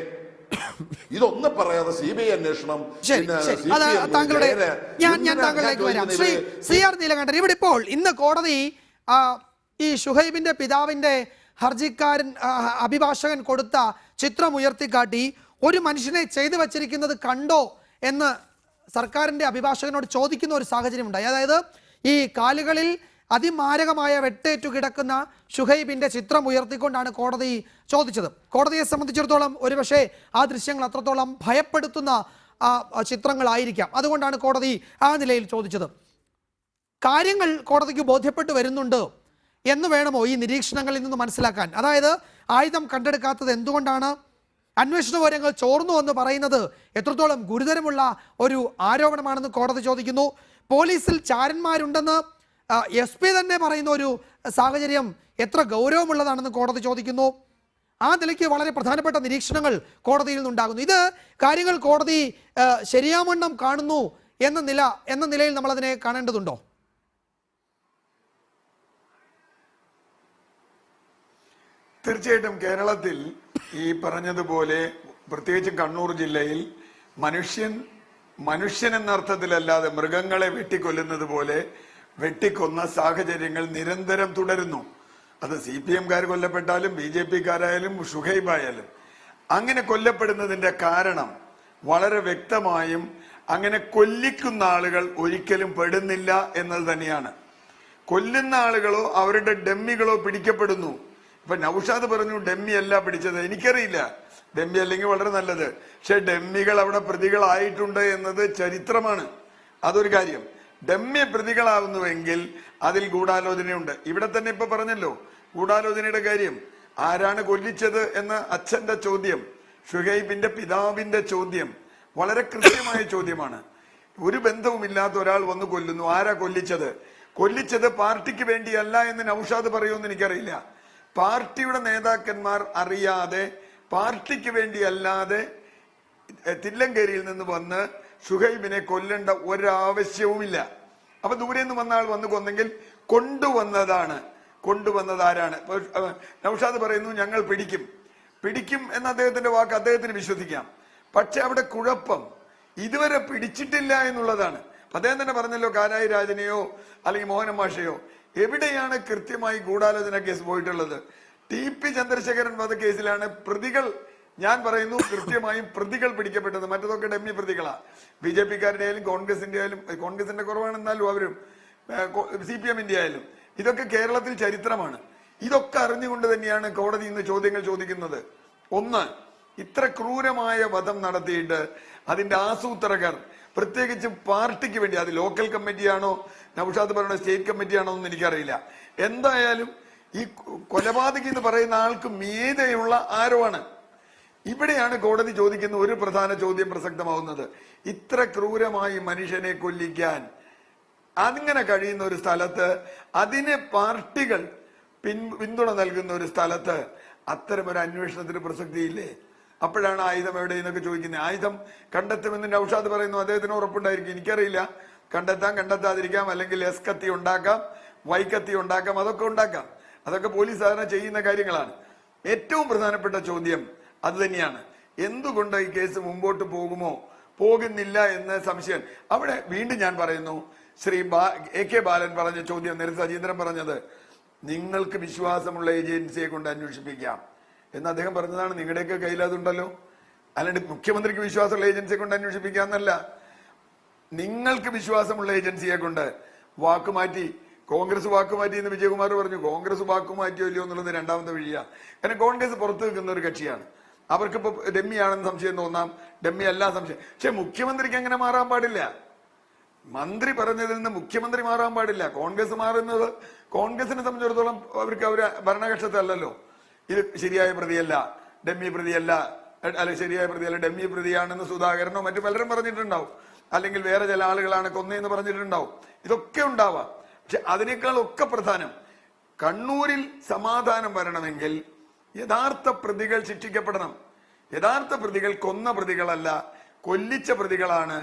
ഇതൊന്നും പറയാതെ CBI അന്വേഷണം.
താങ്കളുടെ ഞാൻ താങ്കളിലേക്ക് വരാം. ശ്രീ CR നീലകണ്ഠൻ, ഇവിടെ ഇപ്പോൾ ഇന്ന് കോടതി ഈ ഷുഹൈബിന്റെ പിതാവിന്റെ ഹർജിക്കാരൻ അഭിഭാഷകൻ കൊടുത്ത ചിത്രം ഉയർത്തിക്കാട്ടി ഒരു മനുഷ്യനെ ചെയ്തു വച്ചിരിക്കുന്നത് കണ്ടോ എന്ന് സർക്കാരിന്റെ അഭിഭാഷകനോട് ചോദിക്കുന്ന ഒരു സാഹചര്യം ഉണ്ടായി. അതായത് ഈ കാലുകളിൽ അതിമാരകമായ വെട്ടേറ്റു കിടക്കുന്ന ഷുഹൈബിന്റെ ചിത്രം ഉയർത്തിക്കൊണ്ടാണ് കോടതി ചോദിച്ചത്. കോടതിയെ സംബന്ധിച്ചിടത്തോളം ഒരുപക്ഷെ ആ ദൃശ്യങ്ങൾ അത്രത്തോളം ഭയപ്പെടുത്തുന്ന ചിത്രങ്ങളായിരിക്കാം. അതുകൊണ്ടാണ് കോടതി ആ നിലയിൽ ചോദിച്ചത്. കാര്യങ്ങൾ കോടതിക്ക് ബോധ്യപ്പെട്ടു വരുന്നുണ്ട് എന്ന് വേണമോ ഈ നിരീക്ഷണങ്ങളിൽ നിന്ന് മനസ്സിലാക്കാൻ? അതായത് ആയുധം കണ്ടെടുക്കാത്തത് എന്തുകൊണ്ടാണ്? അന്വേഷണ വിവരങ്ങൾ ചോർന്നു എന്ന് പറയുന്നത് എത്രത്തോളം ഗുരുതരമുള്ള ഒരു ആരോപണമാണെന്ന് കോടതി ചോദിക്കുന്നു. പോലീസിൽ ചാരന്മാരുണ്ടെന്ന് SP തന്നെ പറയുന്ന ഒരു സാഹചര്യം എത്ര ഗൗരവമുള്ളതാണെന്ന് കോടതി ചോദിക്കുന്നു. ആ നിലയ്ക്ക് വളരെ പ്രധാനപ്പെട്ട നിരീക്ഷണങ്ങൾ കോടതിയിൽ നിന്നുണ്ടാകുന്നു. ഇത് കാര്യങ്ങൾ കോടതി ശരിയാവണ്ണം കാണുന്നു എന്ന നിലയിൽ നമ്മൾ അതിനെ കാണേണ്ടതുണ്ടോ?
തീർച്ചയായിട്ടും കേരളത്തിൽ ഈ പറഞ്ഞതുപോലെ പ്രത്യേകിച്ച് കണ്ണൂർ ജില്ലയിൽ മനുഷ്യൻ എന്ന അർത്ഥത്തിലല്ലാതെ മൃഗങ്ങളെ വെട്ടിക്കൊല്ലുന്നത് പോലെ വെട്ടിക്കൊന്ന സാഹചര്യങ്ങൾ നിരന്തരം തുടരുന്നു. അത് CPM-കാർ കൊല്ലപ്പെട്ടാലും BJP-കാരായാലും ഷുഹൈബായാലും അങ്ങനെ കൊല്ലപ്പെടുന്നതിന്റെ കാരണം വളരെ വ്യക്തമായും അങ്ങനെ കൊല്ലിക്കുന്ന ആളുകൾ ഒരിക്കലും പെടുന്നില്ല എന്നത് തന്നെയാണ്. കൊല്ലുന്ന ആളുകളോ അവരുടെ ഡമ്മികളോ പിടിക്കപ്പെടുന്നു. ഇപ്പൊ നൗഷാദ് പറഞ്ഞു ഡമ്മി അല്ല പിടിച്ചത്. എനിക്കറിയില്ല, ഡമ്മി അല്ലെങ്കിൽ വളരെ നല്ലത്. പക്ഷെ ഡമ്മികൾ അവിടെ പ്രതികളായിട്ടുണ്ട് എന്നത് ചരിത്രമാണ്. അതൊരു കാര്യം. ഡമ്മി പ്രതികളാവുന്നുവെങ്കിൽ അതിൽ ഗൂഢാലോചനയുണ്ട്. ഇവിടെ തന്നെ ഇപ്പൊ പറഞ്ഞല്ലോ ഗൂഢാലോചനയുടെ കാര്യം. ആരാണ് കൊല്ലിച്ചത് എന്ന അച്ഛന്റെ ചോദ്യം, ഷുഹൈബിന്റെ പിതാവിന്റെ ചോദ്യം വളരെ കൃത്യമായ ചോദ്യമാണ്. ഒരു ബന്ധവുമില്ലാത്ത ഒരാൾ വന്ന് കൊല്ലുന്നു, ആരാ കൊല്ലിച്ചത്? കൊല്ലിച്ചത് പാർട്ടിക്ക് വേണ്ടിയല്ല എന്ന് നൗഷാദ് പറയുമെന്ന് എനിക്കറിയില്ല. പാർട്ടിയുടെ നേതാക്കന്മാർ അറിയാതെ, പാർട്ടിക്ക് വേണ്ടിയല്ലാതെ തില്ലങ്കേരിയിൽ നിന്ന് വന്ന് ഷുഹൈബിനെ കൊല്ലേണ്ട ഒരാവശ്യവുമില്ല. അപ്പൊ ദൂരെ നിന്ന് വന്ന ആൾ വന്ന് കൊന്നെങ്കിൽ കൊണ്ടുവന്നത് ആരാണ്? നൗഷാദ് പറയുന്നു ഞങ്ങൾ പിടിക്കും എന്ന അദ്ദേഹത്തിന്റെ വാക്ക് അദ്ദേഹത്തിന് വിശ്വസിക്കാം. പക്ഷെ അവിടെ കുഴപ്പം ഇതുവരെ പിടിച്ചിട്ടില്ല എന്നുള്ളതാണ്. അദ്ദേഹം തന്നെ പറഞ്ഞല്ലോ, കാനായി രാജനെയോ അല്ലെങ്കിൽ മോഹനൻ മാഷയോ, എവിടെയാണ് കൃത്യമായി ഗൂഢാലോചന കേസ് പോയിട്ടുള്ളത്? TP ചന്ദ്രശേഖരൻ വധക്കേസിലാണ് പ്രതികൾ, ഞാൻ പറയുന്നു കൃത്യമായും പ്രതികൾ പിടിക്കപ്പെട്ടത്. മറ്റതൊക്കെ ഡമ്മി പ്രതികളാ. BJP-ക്കാരുടെ ആയാലും കോൺഗ്രസിന്റെ ആയാലും, കോൺഗ്രസിന്റെ കുറവാണെന്നാലും അവരും CPM-ന്റെ ആയാലും, ഇതൊക്കെ കേരളത്തിൽ ചരിത്രമാണ്. ഇതൊക്കെ അറിഞ്ഞുകൊണ്ട് തന്നെയാണ് കോടതി ഇന്ന് ചോദ്യങ്ങൾ ചോദിക്കുന്നത്. ഒന്ന്, ഇത്ര ക്രൂരമായ വധം നടത്തിയിട്ട് അതിന്റെ ആസൂത്രകർ, പ്രത്യേകിച്ച് പാർട്ടിക്ക് വേണ്ടി, അത് ലോക്കൽ കമ്മിറ്റിയാണോ നൗഷാദ് പറയുന്ന സ്റ്റേറ്റ് കമ്മിറ്റിയാണോ എന്ന് എനിക്കറിയില്ല. എന്തായാലും ഈ കൊലപാതകി എന്ന് പറയുന്ന ആൾക്ക് മീതെയുള്ള ആരോപണമാണ്. ഇവിടെയാണ് കോടതി ചോദിക്കുന്ന ഒരു പ്രധാന ചോദ്യം പ്രസക്തമാവുന്നത്. ഇത്ര ക്രൂരമായി മനുഷ്യനെ കൊല്ലിക്കാൻ അങ്ങനെ കഴിയുന്ന ഒരു സ്ഥലത്ത്, അതിന് പാർട്ടികൾ പിന്തുണ നൽകുന്ന ഒരു സ്ഥലത്ത് അത്തരം ഒരു അന്വേഷണത്തിന് പ്രസക്തിയില്ലേ? അപ്പോഴാണ് ആയുധം എവിടെ എന്നൊക്കെ ചോദിക്കുന്നത്. ആയുധം കണ്ടെത്തുമെന്ന് നൗഷാദ് പറയുന്നു, അദ്ദേഹത്തിന് ഉറപ്പുണ്ടായിരിക്കും. എനിക്കറിയില്ല, കണ്ടെത്താതിരിക്കാം, അല്ലെങ്കിൽ എസ് കത്തി ഉണ്ടാക്കാം, വൈക്കത്തി ഉണ്ടാക്കാം, അതൊക്കെ ഉണ്ടാക്കാം. അതൊക്കെ പോലീസ് സാധാരണ ചെയ്യുന്ന കാര്യങ്ങളാണ്. ഏറ്റവും പ്രധാനപ്പെട്ട ചോദ്യം അത് തന്നെയാണ്. എന്തുകൊണ്ട് ഈ കേസ് മുമ്പോട്ട് പോകുന്നില്ല എന്ന് സംശയം. അവിടെ വീണ്ടും ഞാൻ പറയുന്നു, ശ്രീ AK ബാലൻ പറഞ്ഞ ചോദ്യം, നേരത്തെ സജീന്ദ്രൻ പറഞ്ഞത്, നിങ്ങൾക്ക് വിശ്വാസമുള്ള ഏജൻസിയെ കൊണ്ട് അന്വേഷിപ്പിക്കാം എന്ന് അദ്ദേഹം പറഞ്ഞതാണ്. നിങ്ങളുടെയൊക്കെ കയ്യിൽ അതുണ്ടല്ലോ. അല്ലാണ്ട് മുഖ്യമന്ത്രിക്ക് വിശ്വാസമുള്ള ഏജൻസിയെ കൊണ്ട് അന്വേഷിപ്പിക്കാന്നല്ല, നിങ്ങൾക്ക് വിശ്വാസമുള്ള ഏജൻസിയെ കൊണ്ട് വാക്കുമാറ്റി. കോൺഗ്രസ് വാക്കുമാറ്റി എന്ന് വിജയകുമാർ പറഞ്ഞു. കോൺഗ്രസ് വാക്കുമാറ്റിയോ ഇല്ലയോ എന്നുള്ളത് രണ്ടാമത്തെ വഴിയാണ്. കാരണം കോൺഗ്രസ് പുറത്തു നിൽക്കുന്ന ഒരു കക്ഷിയാണ്. അവർക്കിപ്പോ ഡെമ്മിയാണെന്ന് സംശയം തോന്നാം, ഡെമ്മി അല്ല സംശയം. പക്ഷെ മുഖ്യമന്ത്രിക്ക് അങ്ങനെ മാറാൻ പാടില്ല. മന്ത്രി പറഞ്ഞതിൽ നിന്ന് മുഖ്യമന്ത്രി മാറാൻ പാടില്ല. കോൺഗ്രസ് മാറുന്നത്, കോൺഗ്രസിനെ സംബന്ധിച്ചിടത്തോളം അവർക്ക് ഭരണകക്ഷത്തല്ലല്ലോ. ഇത് ശരിയായ പ്രതിയല്ല, ഡെമ്മി പ്രതിയല്ല, അല്ലെ ശരിയായ പ്രതിയല്ല, ഡെമ്മി പ്രതിയാണെന്ന് സുധാകരനോ മറ്റു പലരും പറഞ്ഞിട്ടുണ്ടാവും. അല്ലെങ്കിൽ വേറെ ചില ആളുകളാണ് കൊന്നയെന്ന് പറഞ്ഞിട്ടുണ്ടാവും. ഇതൊക്കെ ഉണ്ടാവാം. പക്ഷെ അതിനേക്കാൾ ഒക്കെ പ്രധാനം, കണ്ണൂരിൽ സമാധാനം വരണമെങ്കിൽ യഥാർത്ഥ പ്രതികൾ ശിക്ഷിക്കപ്പെടണം. യഥാർത്ഥ പ്രതികൾ കൊന്ന പ്രതികളല്ല, കൊല്ലിച്ച പ്രതികളാണ്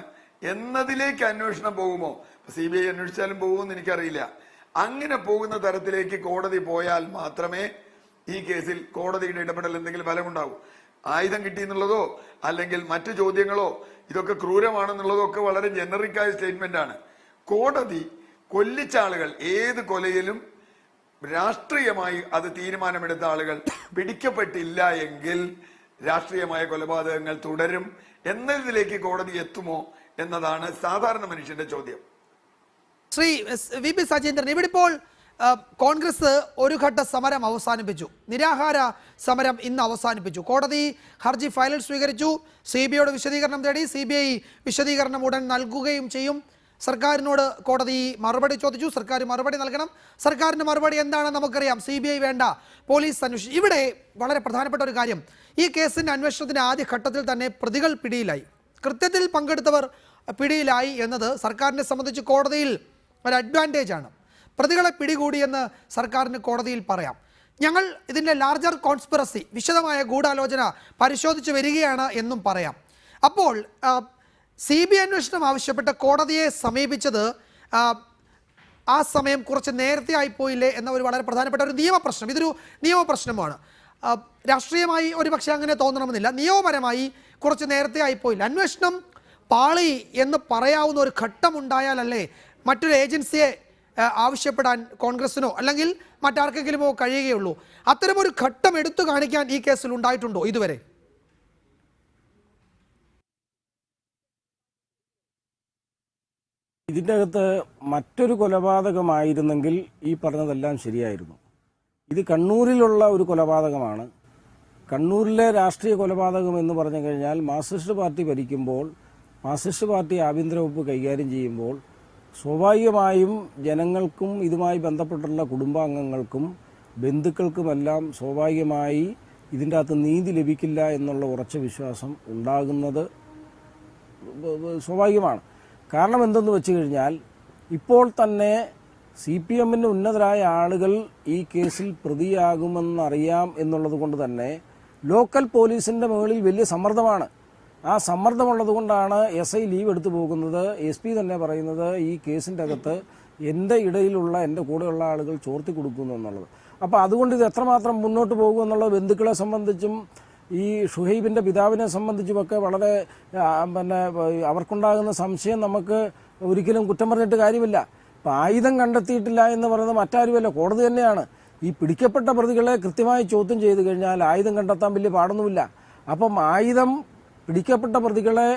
എന്നതിലേക്ക് അന്വേഷണം പോകുമോ? CBI അന്വേഷിച്ചാലും പോകുമെന്ന് എനിക്കറിയില്ല. അങ്ങനെ പോകുന്ന തരത്തിലേക്ക് കോടതി പോയാൽ മാത്രമേ ഈ കേസിൽ കോടതിയുടെ ഇടപെടൽ എന്തെങ്കിലും ഫലമുണ്ടാവും. ആയുധം കിട്ടി എന്നുള്ളതോ അല്ലെങ്കിൽ മറ്റു ചോദ്യങ്ങളോ ഇതൊക്കെ ക്രൂരമാണെന്നുള്ളതോ ഒക്കെ വളരെ ജനറിക്കായ സ്റ്റേറ്റ്മെന്റ് ആണ്. കോടതി കൊല്ലിച്ച ആളുകൾ, ഏത് കൊലയിലും രാഷ്ട്രീയമായി അത് തീരുമാനമെടുത്ത ആളുകൾ പിടിക്കപ്പെട്ടില്ല എങ്കിൽ രാഷ്ട്രീയമായ കൊലപാതകങ്ങൾ തുടരും എന്നതിലേക്ക് കോടതി എത്തുമോ എന്നതാണ് സാധാരണ മനുഷ്യന്റെ ചോദ്യം.
ശ്രീ VP സജീന്ദ്രൻ, ഇവിടെ ഇപ്പോൾ കോൺഗ്രസ് ഒരു ഘട്ട സമരം അവസാനിപ്പിച്ചു. നിരാഹാര സമരം ഇന്ന് അവസാനിപ്പിച്ചു. കോടതി ഹർജി ഫയലിൽ സ്വീകരിച്ചു. CBIയോട് വിശദീകരണം തേടി. CBI വിശദീകരണം ഉടൻ നൽകുകയും ചെയ്യും. സർക്കാരിനോട് കോടതി മറുപടി ചോദിച്ചു. സർക്കാർ മറുപടി നൽകണം. സർക്കാരിൻ്റെ മറുപടി എന്താണെന്ന് നമുക്കറിയാം. CBI വേണ്ട, പോലീസ് അന്വേഷിച്ചു. ഇവിടെ വളരെ പ്രധാനപ്പെട്ട ഒരു കാര്യം, ഈ കേസിൻ്റെ അന്വേഷണത്തിൻ്റെ ആദ്യ ഘട്ടത്തിൽ തന്നെ പ്രതികൾ പിടിയിലായി, കൃത്യത്തിൽ പങ്കെടുത്തവർ പിടിയിലായി എന്നത് സർക്കാരിനെ സംബന്ധിച്ച് കോടതിയിൽ ഒരു അഡ്വാൻറ്റേജ് ആണ്. പ്രതികളെ പിടികൂടിയെന്ന് സർക്കാരിന് കോടതിയിൽ പറയാം. ഞങ്ങൾ ഇതിൻ്റെ ലാർജർ കോൺസ്പിറസി, വിശദമായ ഗൂഢാലോചന പരിശോധിച്ച് വരികയാണ് എന്നും പറയാം. അപ്പോൾ CBI അന്വേഷണം ആവശ്യപ്പെട്ട കോടതിയെ സമീപിച്ചത് ആ സമയം കുറച്ച് നേരത്തെ ആയിപ്പോയില്ലേ എന്ന ഒരു വളരെ പ്രധാനപ്പെട്ട ഒരു നിയമപ്രശ്നം. ഇതൊരു നിയമപ്രശ്നമാണ്. രാഷ്ട്രീയമായി ഒരു പക്ഷേ അങ്ങനെ തോന്നണമെന്നില്ല, നിയമപരമായി കുറച്ച് നേരത്തെ ആയിപ്പോയില്ല. അന്വേഷണം പാളി എന്ന് പറയാവുന്ന ഒരു ഘട്ടമുണ്ടായാലല്ലേ മറ്റൊരു ഏജൻസിയെ ആവശ്യപ്പെടാൻ കോൺഗ്രസിനോ അല്ലെങ്കിൽ മറ്റാർക്കെങ്കിലുമോ കഴിയുകയുള്ളൂ. അത്തരമൊരു ഘട്ടം എടുത്തു കാണിക്കാൻ ഈ കേസിൽ ഉണ്ടായിട്ടുണ്ടോ ഇതുവരെ?
ഇതിൻ്റെ അകത്ത് മറ്റൊരു കൊലപാതകമായിരുന്നെങ്കിൽ ഈ പറഞ്ഞതെല്ലാം ശരിയായിരുന്നു. ഇത് കണ്ണൂരിലുള്ള ഒരു കൊലപാതകമാണ്. കണ്ണൂരിലെ രാഷ്ട്രീയ കൊലപാതകം എന്ന് പറഞ്ഞു കഴിഞ്ഞാൽ മാർക്സിസ്റ്റ് പാർട്ടി ഭരിക്കുമ്പോൾ, മാർക്സിസ്റ്റ് പാർട്ടി ആഭ്യന്തര വകുപ്പ് കൈകാര്യം ചെയ്യുമ്പോൾ സ്വാഭാവികമായും ജനങ്ങൾക്കും ഇതുമായി ബന്ധപ്പെട്ടുള്ള കുടുംബാംഗങ്ങൾക്കും ബന്ധുക്കൾക്കുമെല്ലാം സ്വാഭാവികമായി ഇതിൻ്റെ അകത്ത് നീതി ലഭിക്കില്ല എന്നുള്ള ഉറച്ച വിശ്വാസം ഉണ്ടാകുന്നത് സ്വാഭാവികമാണ്. കാരണം എന്തെന്ന് വെച്ച് കഴിഞ്ഞാൽ ഇപ്പോൾ തന്നെ CPM ഉന്നതരായ ആളുകൾ ഈ കേസിൽ പ്രതിയാകുമെന്നറിയാം എന്നുള്ളത് കൊണ്ട് തന്നെ ലോക്കൽ പോലീസിൻ്റെ മുകളിൽ വലിയ സമ്മർദ്ദമാണ്. ആ സമ്മർദ്ദമുള്ളത് കൊണ്ടാണ് SI ലീവ് എടുത്തു പോകുന്നത്. SP തന്നെ പറയുന്നത് ഈ കേസിൻ്റെ അകത്ത് എൻ്റെ ഇടയിലുള്ള എൻ്റെ കൂടെയുള്ള ആളുകൾ ചോർത്തി കൊടുക്കുന്നു എന്നുള്ളത്. അപ്പോൾ അതുകൊണ്ട് ഇത് എത്രമാത്രം മുന്നോട്ട് പോകും എന്നുള്ളത് ബന്ധുക്കളെ സംബന്ധിച്ചും ഈ ഷുഹൈബിൻ്റെ പിതാവിനെ സംബന്ധിച്ചുമൊക്കെ വളരെ അവർക്കുണ്ടാകുന്ന സംശയം നമുക്ക് ഒരിക്കലും കുറ്റം പറഞ്ഞിട്ട് കാര്യമില്ല. അപ്പോൾ ആയുധം കണ്ടെത്തിയിട്ടില്ല എന്ന് പറയുന്നത് മറ്റാരുമല്ല, കോടതി തന്നെയാണ്. ഈ പിടിക്കപ്പെട്ട പ്രതികളെ കൃത്യമായി ചോദ്യം ചെയ്ത് കഴിഞ്ഞാൽ ആയുധം കണ്ടെത്താൻ വലിയ പാടൊന്നുമില്ല. അപ്പം ആയുധം പിടിക്കപ്പെട്ട പ്രതികളെ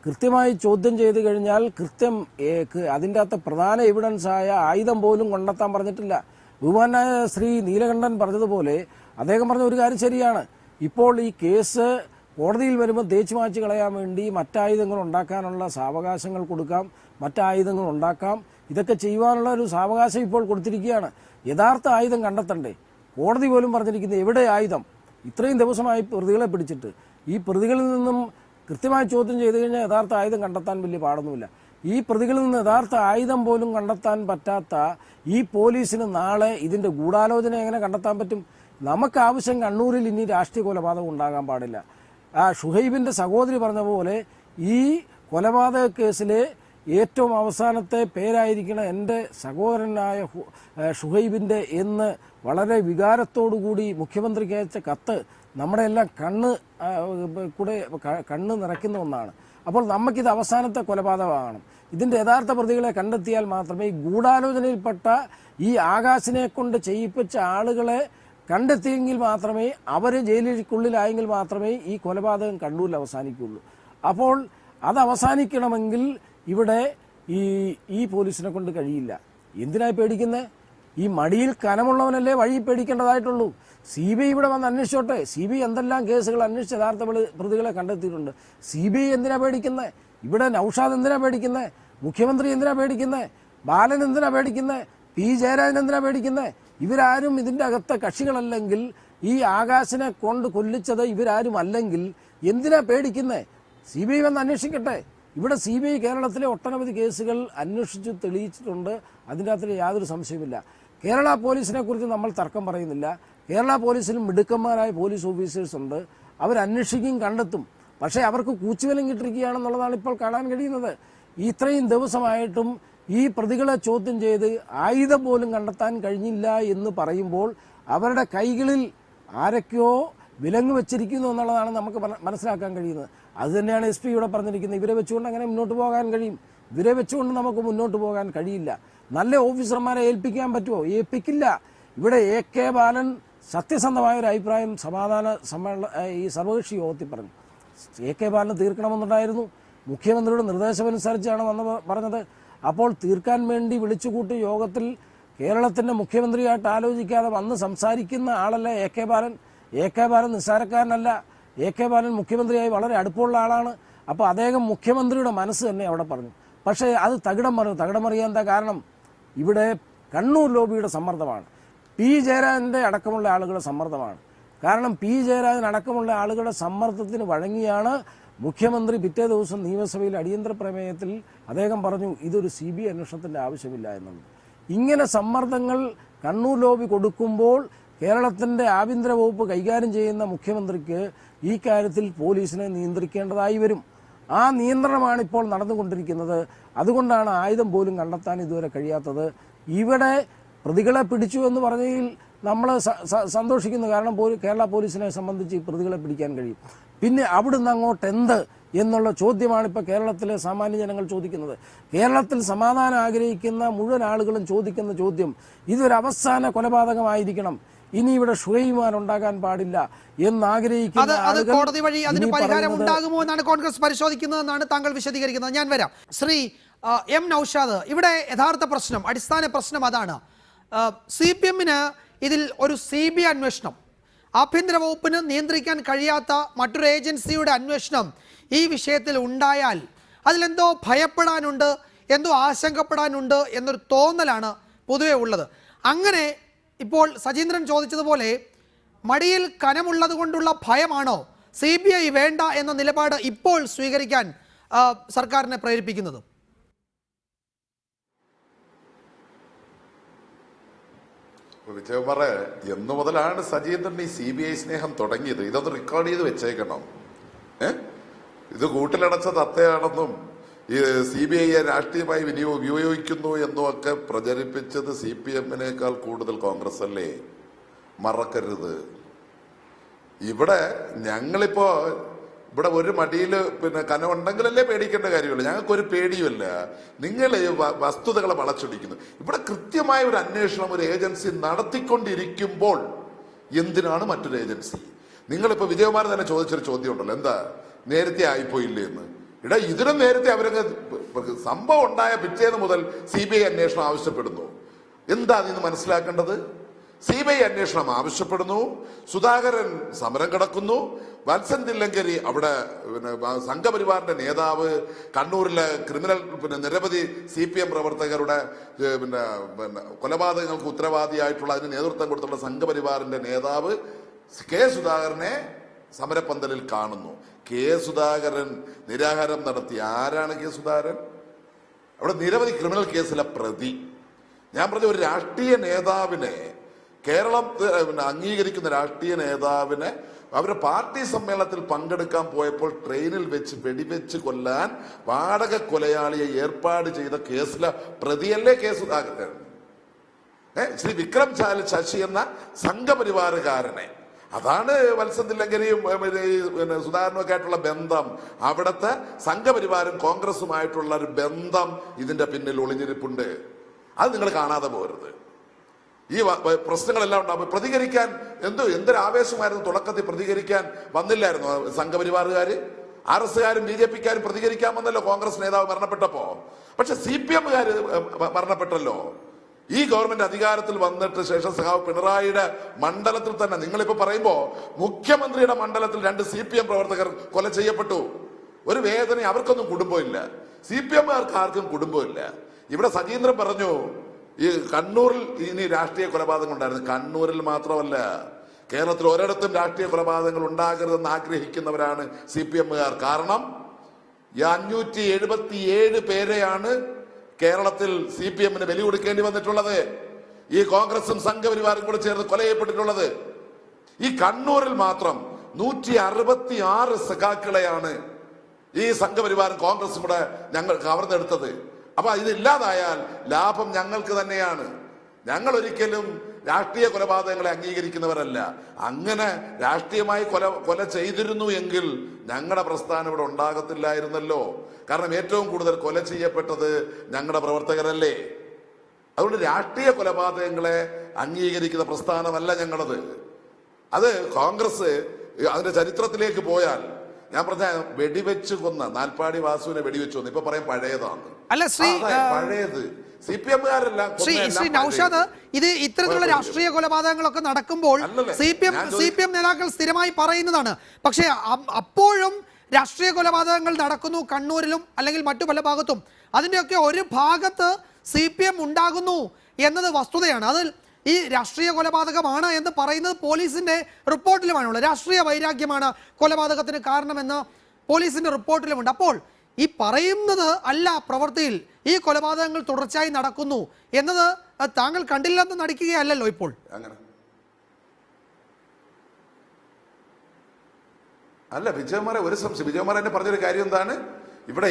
കൃത്യമായി ചോദ്യം ചെയ്ത് കഴിഞ്ഞാൽ അതിൻ്റെ അകത്ത് പ്രധാന എവിഡൻസായ ആയുധം പോലും കണ്ടെത്താൻ പറഞ്ഞിട്ടില്ല. ബഹുമാനായ ശ്രീ നീലകണ്ഠൻ പറഞ്ഞതുപോലെ അദ്ദേഹം പറഞ്ഞ ഒരു കാര്യം ശരിയാണ്. ഇപ്പോൾ ഈ കേസ് കോടതിയിൽ വരുമ്പോൾ തേച്ചു മാച്ച് കളയാൻ വേണ്ടി മറ്റായുധങ്ങൾ ഉണ്ടാക്കാനുള്ള സാവകാശങ്ങൾ കൊടുക്കാം, മറ്റായുധങ്ങൾ ഉണ്ടാക്കാം, ഇതൊക്കെ ചെയ്യുവാനുള്ള ഒരു സാവകാശം ഇപ്പോൾ കൊടുത്തിരിക്കുകയാണ്. യഥാർത്ഥ ആയുധം കണ്ടെത്തണ്ടേ? കോടതി പോലും പറഞ്ഞിരിക്കുന്നത് എവിടെ ആയുധം? ഇത്രയും ദിവസമായി പ്രതികളെ പിടിച്ചിട്ട് ഈ പ്രതികളിൽ നിന്നും കൃത്യമായി ചോദ്യം ചെയ്തു കഴിഞ്ഞാൽ യഥാർത്ഥ ആയുധം കണ്ടെത്താൻ വലിയ പാടൊന്നുമില്ല. ഈ പ്രതികളിൽ നിന്ന് യഥാർത്ഥ ആയുധം പോലും കണ്ടെത്താൻ പറ്റാത്ത ഈ പോലീസിന് നാളെ ഇതിൻ്റെ ഗൂഢാലോചന എങ്ങനെ കണ്ടെത്താൻ പറ്റും? നമുക്ക് ആവശ്യം കണ്ണൂരിൽ ഇനി രാഷ്ട്രീയ കൊലപാതകം ഉണ്ടാകാൻ പാടില്ല. ഷുഹൈബിൻ്റെ സഹോദരി പറഞ്ഞ പോലെ ഈ കൊലപാതക കേസിലെ ഏറ്റവും അവസാനത്തെ പേരായിരിക്കണം എൻ്റെ സഹോദരനായ ഷുഹൈബിൻ്റെ എന്ന് വളരെ വികാരത്തോടുകൂടി മുഖ്യമന്ത്രിക്ക് അയച്ച കത്ത് നമ്മുടെ എല്ലാം കണ്ണ് നിറയ്ക്കുന്ന ഒന്നാണ്. അപ്പോൾ നമുക്കിത് അവസാനത്തെ കൊലപാതകമാണ്. ഇതിൻ്റെ യഥാർത്ഥ പ്രതികളെ കണ്ടെത്തിയാൽ മാത്രമേ ഈ ഗൂഢാലോചനയിൽപ്പെട്ട ഈ ആകാശിനെ കൊണ്ട് ചെയ്യിപ്പിച്ച ആളുകളെ കണ്ടെത്തിയെങ്കിൽ മാത്രമേ അവർ ജയിലിനുള്ളിലായെങ്കിൽ മാത്രമേ ഈ കൊലപാതകം കണ്ണൂരിൽ അവസാനിക്കുകയുള്ളൂ. അപ്പോൾ അത് അവസാനിക്കണമെങ്കിൽ ഇവിടെ ഈ പോലീസിനെ കൊണ്ട് കഴിയില്ല. എന്തിനായി പേടിക്കുന്നത്? ഈ മടിയിൽ കനമുള്ളവനല്ലേ വഴി പേടിക്കേണ്ടതായിട്ടുള്ളൂ. CBI ഇവിടെ വന്ന് അന്വേഷിച്ചോട്ടെ. CBI എന്തെല്ലാം കേസുകൾ അന്വേഷിച്ച് യഥാർത്ഥ പ്രതികളെ കണ്ടെത്തിയിട്ടുണ്ട്. CBI എന്തിനാ പേടിക്കുന്നത്? ഇവിടെ നൌഷാദ് എന്തിനാ പേടിക്കുന്നത്? മുഖ്യമന്ത്രി എന്തിനാ പേടിക്കുന്നത്? ബാലൻ എന്തിനാ പേടിക്കുന്നത്? P. ജയരാജൻ എന്തിനാ പേടിക്കുന്നത്? ഇവരാരും ഇതിൻ്റെ അകത്തെ കക്ഷികളല്ലെങ്കിൽ, ഈ ആകാശിനെ കൊണ്ട് കൊല്ലിച്ചത് ഇവരാരും അല്ലെങ്കിൽ എന്തിനാ പേടിക്കുന്നത്? CBI വന്ന് അന്വേഷിക്കട്ടെ. ഇവിടെ CBI കേരളത്തിലെ ഒട്ടനവധി കേസുകൾ അന്വേഷിച്ച് തെളിയിച്ചിട്ടുണ്ട്. അതിൻ്റെ അകത്ത് യാതൊരു സംശയമില്ല. കേരള പോലീസിനെ കുറിച്ച് നമ്മൾ തർക്കം പറയുന്നില്ല. കേരള പോലീസിലും മിടുക്കന്മാരായ പോലീസ് ഓഫീസേഴ്സ് ഉണ്ട്. അവരന്വേഷിക്കുകയും കണ്ടെത്തും. പക്ഷേ അവർക്ക് കൂച്ചുവിലം കിട്ടിയിരിക്കുകയാണെന്നുള്ളതാണ് ഇപ്പോൾ കാണാൻ കഴിയുന്നത്. ഇത്രയും ദിവസമായിട്ടും ഈ പ്രതികളെ ചോദ്യം ചെയ്ത് ആയുധം പോലും കണ്ടെത്താൻ കഴിഞ്ഞില്ല എന്ന് പറയുമ്പോൾ അവരുടെ കൈകളിൽ ആരൊക്കെയോ വിലങ്ങ് വെച്ചിരിക്കുന്നു എന്നുള്ളതാണ് നമുക്ക് മനസ്സിലാക്കാൻ കഴിയുന്നത്. അതുതന്നെയാണ് SP ഇവിടെ പറഞ്ഞിരിക്കുന്നത്. ഇവരെ വെച്ചുകൊണ്ട് അങ്ങനെ മുന്നോട്ട് പോകാൻ കഴിയും? ഇവരെ വെച്ചുകൊണ്ട് നമുക്ക് മുന്നോട്ട് പോകാൻ കഴിയില്ല. നല്ല ഓഫീസർമാരെ ഏൽപ്പിക്കാൻ പറ്റുമോ? ഏൽപ്പിക്കില്ല. ഇവിടെ AK ബാലൻ സത്യസന്ധമായ ഒരു അഭിപ്രായം സമാധാന ഈ സർവകക്ഷി യോഗത്തിൽ പറഞ്ഞു. AK ബാലന് തീർക്കണമെന്നുണ്ടായിരുന്നു. മുഖ്യമന്ത്രിയുടെ നിർദ്ദേശമനുസരിച്ചാണ് പറഞ്ഞത്. അപ്പോൾ തീർക്കാൻ വേണ്ടി വിളിച്ചുകൂട്ടി യോഗത്തിൽ കേരളത്തിൻ്റെ മുഖ്യമന്ത്രിയായിട്ട് ആലോചിക്കാതെ വന്ന് സംസാരിക്കുന്ന ആളല്ല AK ബാലൻ. AK ബാലൻ നിസ്സാരക്കാരനല്ല. AK ബാലൻ മുഖ്യമന്ത്രിയായി വളരെ അടുപ്പമുള്ള ആളാണ്. അപ്പോൾ അദ്ദേഹം മുഖ്യമന്ത്രിയുടെ മനസ്സ് തന്നെ അവിടെ പറഞ്ഞു. പക്ഷേ അത് തകിടം മറിയാൻ എന്താ കാരണം? ഇവിടെ കണ്ണൂർ ലോബിയുടെ സമ്മർദ്ദമാണ്. P. ജയരാജൻ്റെ അടക്കമുള്ള ആളുകളുടെ സമ്മർദ്ദമാണ്. കാരണം P. ജയരാജൻ അടക്കമുള്ള ആളുകളുടെ സമ്മർദ്ദത്തിന് വഴങ്ങിയാണ് മുഖ്യമന്ത്രി പിറ്റേ ദിവസം നിയമസഭയിൽ അടിയന്തര പ്രമേയത്തിൽ അദ്ദേഹം പറഞ്ഞു ഇതൊരു CBI അന്വേഷണത്തിൻ്റെ ആവശ്യമില്ല എന്നുള്ളത്. ഇങ്ങനെ സമ്മർദ്ദങ്ങൾ കണ്ണൂർ ലോബി കൊടുക്കുമ്പോൾ കേരളത്തിൻ്റെ ആഭ്യന്തര വകുപ്പ് കൈകാര്യം ചെയ്യുന്ന മുഖ്യമന്ത്രിക്ക് ഈ കാര്യത്തിൽ പോലീസിനെ നിയന്ത്രിക്കേണ്ടതായി വരും. ആ നിയന്ത്രണമാണ് ഇപ്പോൾ നടന്നുകൊണ്ടിരിക്കുന്നത്. അതുകൊണ്ടാണ് ആയുധം പോലും കണ്ടെത്താൻ ഇതുവരെ കഴിയാത്തത്. ഇവിടെ പ്രതികളെ പിടിച്ചു എന്ന് പറഞ്ഞതിൽ നമ്മൾ സന്തോഷിക്കുന്നു. കാരണം കേരള പോലീസിനെ സംബന്ധിച്ച് പ്രതികളെ പിടിക്കാൻ കഴിയും. പിന്നെ അവിടുന്ന് അങ്ങോട്ട് എന്ത് എന്നുള്ള ചോദ്യമാണ് ഇപ്പോൾ കേരളത്തിലെ സാമാന്യ ജനങ്ങൾ ചോദിക്കുന്നത്. കേരളത്തിൽ സമാധാനം ആഗ്രഹിക്കുന്ന മുഴുവൻ ആളുകളും ചോദിക്കുന്ന ചോദ്യം ഇതൊരു അവസാന കൊലപാതകമായിരിക്കണം, ഇനി ഇവിടെ ഷുഹൈബുമാൻ ഉണ്ടാകാൻ പാടില്ല എന്നാഗ്രഹിക്കുന്ന ആളുകൾ
കോടതി വഴി അതിന് പരിഹാരം ഉണ്ടാകുമോ എന്നാണ് കോൺഗ്രസ് പരിശോധിക്കുന്നതെന്നാണ് താങ്കൾ വിശദീകരിക്കുന്നത്. ഞാൻ വരാം. ശ്രീ M. നൌഷാദ്, ഇവിടെ യഥാർത്ഥ പ്രശ്നം, അടിസ്ഥാന പ്രശ്നം അതാണ്. CPM-ന് ഇതിൽ ഒരു CBI അന്വേഷണം, ആഭ്യന്തര വകുപ്പിന് നിയന്ത്രിക്കാൻ കഴിയാത്ത മറ്റൊരു ഏജൻസിയുടെ അന്വേഷണം ഈ വിഷയത്തിൽ ഉണ്ടായാൽ അതിലെന്തോ ഭയപ്പെടാനുണ്ട്, എന്തോ ആശങ്കപ്പെടാനുണ്ട് എന്നൊരു തോന്നലാണ് പൊതുവെ ഉള്ളത്. അങ്ങനെ ഇപ്പോൾ സജീന്ദ്രൻ ചോദിച്ചതുപോലെ മടിയിൽ കനമുള്ളത് കൊണ്ടുള്ള ഭയമാണോ CBI വേണ്ട എന്ന നിലപാട് ഇപ്പോൾ സ്വീകരിക്കാൻ സർക്കാരിനെ പ്രേരിപ്പിക്കുന്നത്?
വിജയകുമാറെ, എന്നു മുതലാണ് സജീന്ദ്രൻ ഈ CBI സ്നേഹം തുടങ്ങിയത്? ഇതൊന്ന് റെക്കോർഡ് ചെയ്ത് വെച്ചേക്കണം. ഇത് കൂട്ടിലടച്ച തത്തയാണെന്നും ഈ CBI രാഷ്ട്രീയമായി ഉപയോഗിക്കുന്നു എന്നും ഒക്കെ പ്രചരിപ്പിച്ചത് CPM-നേക്കാൾ കൂടുതൽ കോൺഗ്രസ് അല്ലേ? മറക്കരുത്. ഇവിടെ ഞങ്ങളിപ്പോ ഇവിടെ ഒരു മടിയിൽ കനമുണ്ടെങ്കിലല്ലേ പേടിക്കേണ്ട കാര്യമുള്ളൂ. ഞങ്ങൾക്കൊരു പേടിയുമില്ല. നിങ്ങൾ വസ്തുതകളെ വളച്ചൊടിക്കുന്നു. ഇവിടെ കൃത്യമായ ഒരു അന്വേഷണം ഒരു ഏജൻസി നടത്തിക്കൊണ്ടിരിക്കുമ്പോൾ എന്തിനാണ് മറ്റൊരു ഏജൻസി? നിങ്ങളിപ്പോ വിജയകുമാർ തന്നെ ചോദിച്ചൊരു ചോദ്യം ഉണ്ടല്ലോ, എന്താ നേരത്തെ ആയിപ്പോയില്ലേ എന്ന്. ഇതിനും നേരത്തെ അവരൊക്കെ സംഭവം ഉണ്ടായ പിറ്റേന്ന് മുതൽ CBI അന്വേഷണം ആവശ്യപ്പെടുന്നു. എന്താ അതിന് മനസ്സിലാക്കേണ്ടത്? CBI അന്വേഷണം ആവശ്യപ്പെടുന്നു. സുധാകരൻ സമരം കിടക്കുന്നു. വത്സൻ തില്ലങ്കേരി അവിടെ സംഘപരിവാറിന്റെ നേതാവ്, കണ്ണൂരിലെ ക്രിമിനൽ നിരവധി CPM പ്രവർത്തകരുടെ കൊലപാതകങ്ങൾക്ക് ഉത്തരവാദിയായിട്ടുള്ള അതിന് നേതൃത്വം കൊടുത്തുള്ള സംഘപരിവാറിന്റെ നേതാവ് K. സുധാകരനെ സമരപ്പന്തലിൽ കാണുന്നു. K. സുധാകരൻ നിരാഹാരം നടത്തി. ആരാണ് K. സുധാകരൻ? അവിടെ നിരവധി ക്രിമിനൽ കേസിലെ പ്രതി. ഞാൻ പറഞ്ഞ ഒരു രാഷ്ട്രീയ നേതാവിനെ, കേരളം അംഗീകരിക്കുന്ന രാഷ്ട്രീയ നേതാവിനെ അവരുടെ പാർട്ടി സമ്മേളനത്തിൽ പങ്കെടുക്കാൻ പോയപ്പോൾ ട്രെയിനിൽ വെച്ച് വെടിവെച്ച് കൊല്ലാൻ വാടക കൊലയാളിയെ ഏർപ്പാട് ചെയ്ത കേസിലെ പ്രതിയല്ലേ K. സുധാകരൻ? ശ്രീ വിക്രം ശശി എന്ന സംഘപരിവാറുകാരനെ, അതാണ് വത്സൻ തില്ലങ്കരിയും സുധാകരനും ഒക്കെ ആയിട്ടുള്ള ബന്ധം. അവിടുത്തെ സംഘപരിവാരും കോൺഗ്രസുമായിട്ടുള്ള ഒരു ബന്ധം ഇതിന്റെ പിന്നിൽ ഒളിഞ്ഞിരിപ്പുണ്ട്. അത് നിങ്ങൾ കാണാതെ പോകരുത്. ഈ പ്രശ്നങ്ങളെല്ലാം ഉണ്ടാകുമ്പോൾ പ്രതികരിക്കാൻ എന്തൊരു ആവേശമായിരുന്നു. തുടക്കത്തിൽ പ്രതികരിക്കാൻ വന്നില്ലായിരുന്നു സംഘപരിവാറുകാര്. RSകാരും BJPക്കാരും പ്രതികരിക്കാൻ വന്നല്ലോ കോൺഗ്രസ് നേതാവ് മരണപ്പെട്ടപ്പോ. പക്ഷെ CPMകാര് മരണപ്പെട്ടല്ലോ. ഈ ഗവൺമെന്റ് അധികാരത്തിൽ വന്നിട്ട് ശേഷം സഖാവ് പിണറായിയുടെ മണ്ഡലത്തിൽ തന്നെ നിങ്ങളിപ്പോ പറയുമ്പോ മുഖ്യമന്ത്രിയുടെ മണ്ഡലത്തിൽ 2 CPM പ്രവർത്തകർ കൊല ചെയ്യപ്പെട്ടു. ഒരു വേദന അവർക്കൊന്നും കുടുംബമില്ല. CPMകാർക്ക് ആർക്കും കുടുംബമില്ല. ഇവിടെ സജീന്ദ്രൻ പറഞ്ഞു ഈ കണ്ണൂരിൽ ഇനി രാഷ്ട്രീയ കൊലപാതകം ഉണ്ടായിരുന്നു. കണ്ണൂരിൽ മാത്രമല്ല, കേരളത്തിൽ ഒരിടത്തും രാഷ്ട്രീയ കൊലപാതകങ്ങൾ ഉണ്ടാകരുതെന്ന് ആഗ്രഹിക്കുന്നവരാണ് CPMകാർ. കാരണം 577 പേരെയാണ് കേരളത്തിൽ CPM-ന് ബലി കൊടുക്കേണ്ടി വന്നിട്ടുള്ളത്. ഈ കോൺഗ്രസും സംഘപരിവാറും കൂടെ ചേർന്ന് കൊല ചെയ്യപ്പെട്ടിട്ടുള്ളത്. ഈ കണ്ണൂരിൽ മാത്രം 166 സഖാക്കളെയാണ് ഈ സംഘപരിവാറും കോൺഗ്രസും കൂടെ ഞങ്ങൾ കവർന്നെടുത്തത്. അപ്പൊ ഇതില്ലാതായാൽ ലാഭം ഞങ്ങൾക്ക് തന്നെയാണ്. ഞങ്ങൾ ഒരിക്കലും രാഷ്ട്രീയ കൊലപാതകങ്ങളെ അംഗീകരിക്കുന്നവരല്ല. അങ്ങനെ രാഷ്ട്രീയമായി കൊല ചെയ്തിരുന്നു എങ്കിൽ ഞങ്ങളുടെ പ്രസ്ഥാനം ഇവിടെ ഉണ്ടാകത്തില്ലായിരുന്നല്ലോ. കാരണം ഏറ്റവും കൂടുതൽ കൊല ചെയ്യപ്പെട്ടത് ഞങ്ങളുടെ പ്രവർത്തകരല്ലേ. അതുകൊണ്ട് രാഷ്ട്രീയ കൊലപാതകങ്ങളെ അംഗീകരിക്കുന്ന പ്രസ്ഥാനമല്ല ഞങ്ങളത്. അത് കോൺഗ്രസ് അതിന്റെ ചരിത്രത്തിലേക്ക് പോയാൽ ഞാൻ പറഞ്ഞ വെടിവെച്ച് കൊന്ന നാൽപ്പാടി വാസുവിനെ വെടിവെച്ചു കൊന്നു. ഇപ്പൊ പറയാൻ പഴയതാണ്.
അല്ല ശ്രീ
പഴയത് CPMകാരെല്ലാം
ശ്രീ നൗഷാദ്, ഇത് ഇത്തരത്തിലുള്ള രാഷ്ട്രീയ കൊലപാതകങ്ങളൊക്കെ നടക്കുമ്പോൾ CPM നേതാക്കൾ സ്ഥിരമായി പറയുന്നതാണ്. പക്ഷേ അപ്പോഴും രാഷ്ട്രീയ കൊലപാതകങ്ങൾ നടക്കുന്നു കണ്ണൂരിലും അല്ലെങ്കിൽ മറ്റു പല ഭാഗത്തും. അതിൻ്റെയൊക്കെ ഒരു ഭാഗത്ത് CPM ഉണ്ടാകുന്നു എന്നത് വസ്തുതയാണ്. അതിൽ ഈ രാഷ്ട്രീയ കൊലപാതകമാണ് എന്ന് പറയുന്നത് പോലീസിന്റെ റിപ്പോർട്ടിലുമാണുള്ളത്. രാഷ്ട്രീയ വൈരാഗ്യമാണ് കൊലപാതകത്തിന് കാരണമെന്ന് പോലീസിന്റെ റിപ്പോർട്ടിലുമുണ്ട്. അപ്പോൾ ഈ പറയുന്നത് അല്ല പ്രവൃത്തിയിൽ ഈ കൊലപാതകങ്ങൾ തുടർച്ചയായി നടക്കുന്നു എന്നത് താങ്കൾ കണ്ടില്ലെന്ന് നടിക്കുകയല്ലല്ലോ ഇപ്പോൾ.
അങ്ങനെ അല്ല വിജയകുമാരെ, ഒരു സംശയം. വിജയകുമാർ എന്നെ പറഞ്ഞൊരു കാര്യം എന്താണ്, ഇവിടെ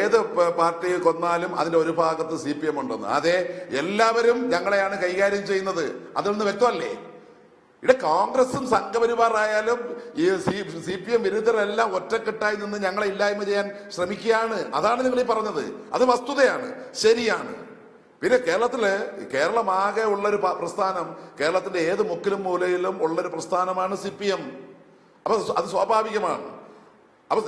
ഏത് പാർട്ടി കൊന്നാലും അതിന്റെ ഒരു ഭാഗത്ത് CPM ഉണ്ടെന്ന്. അതെ, എല്ലാവരും ഞങ്ങളെയാണ് കൈകാര്യം ചെയ്യുന്നത്. അതൊന്ന് വ്യക്തമല്ലേ? ഇവിടെ കോൺഗ്രസും സംഘപരിവാറായാലും ഈ CPM വിരുദ്ധരെല്ലാം ഒറ്റക്കെട്ടായി നിന്ന് ഞങ്ങളെ ഇല്ലായ്മ ചെയ്യാൻ ശ്രമിക്കുകയാണ്. അതാണ് നിങ്ങൾ ഈ പറഞ്ഞത്. അത് വസ്തുതയാണ്, ശരിയാണ്. പിന്നെ കേരളമാകെ ഉള്ളൊരു പ്രസ്ഥാനം, കേരളത്തിന്റെ ഏത് മുക്കിലും മൂലയിലും ഉള്ളൊരു പ്രസ്ഥാനമാണ് CPM. അപ്പൊ അത് സ്വാഭാവികമാണ്. അപ്പൊ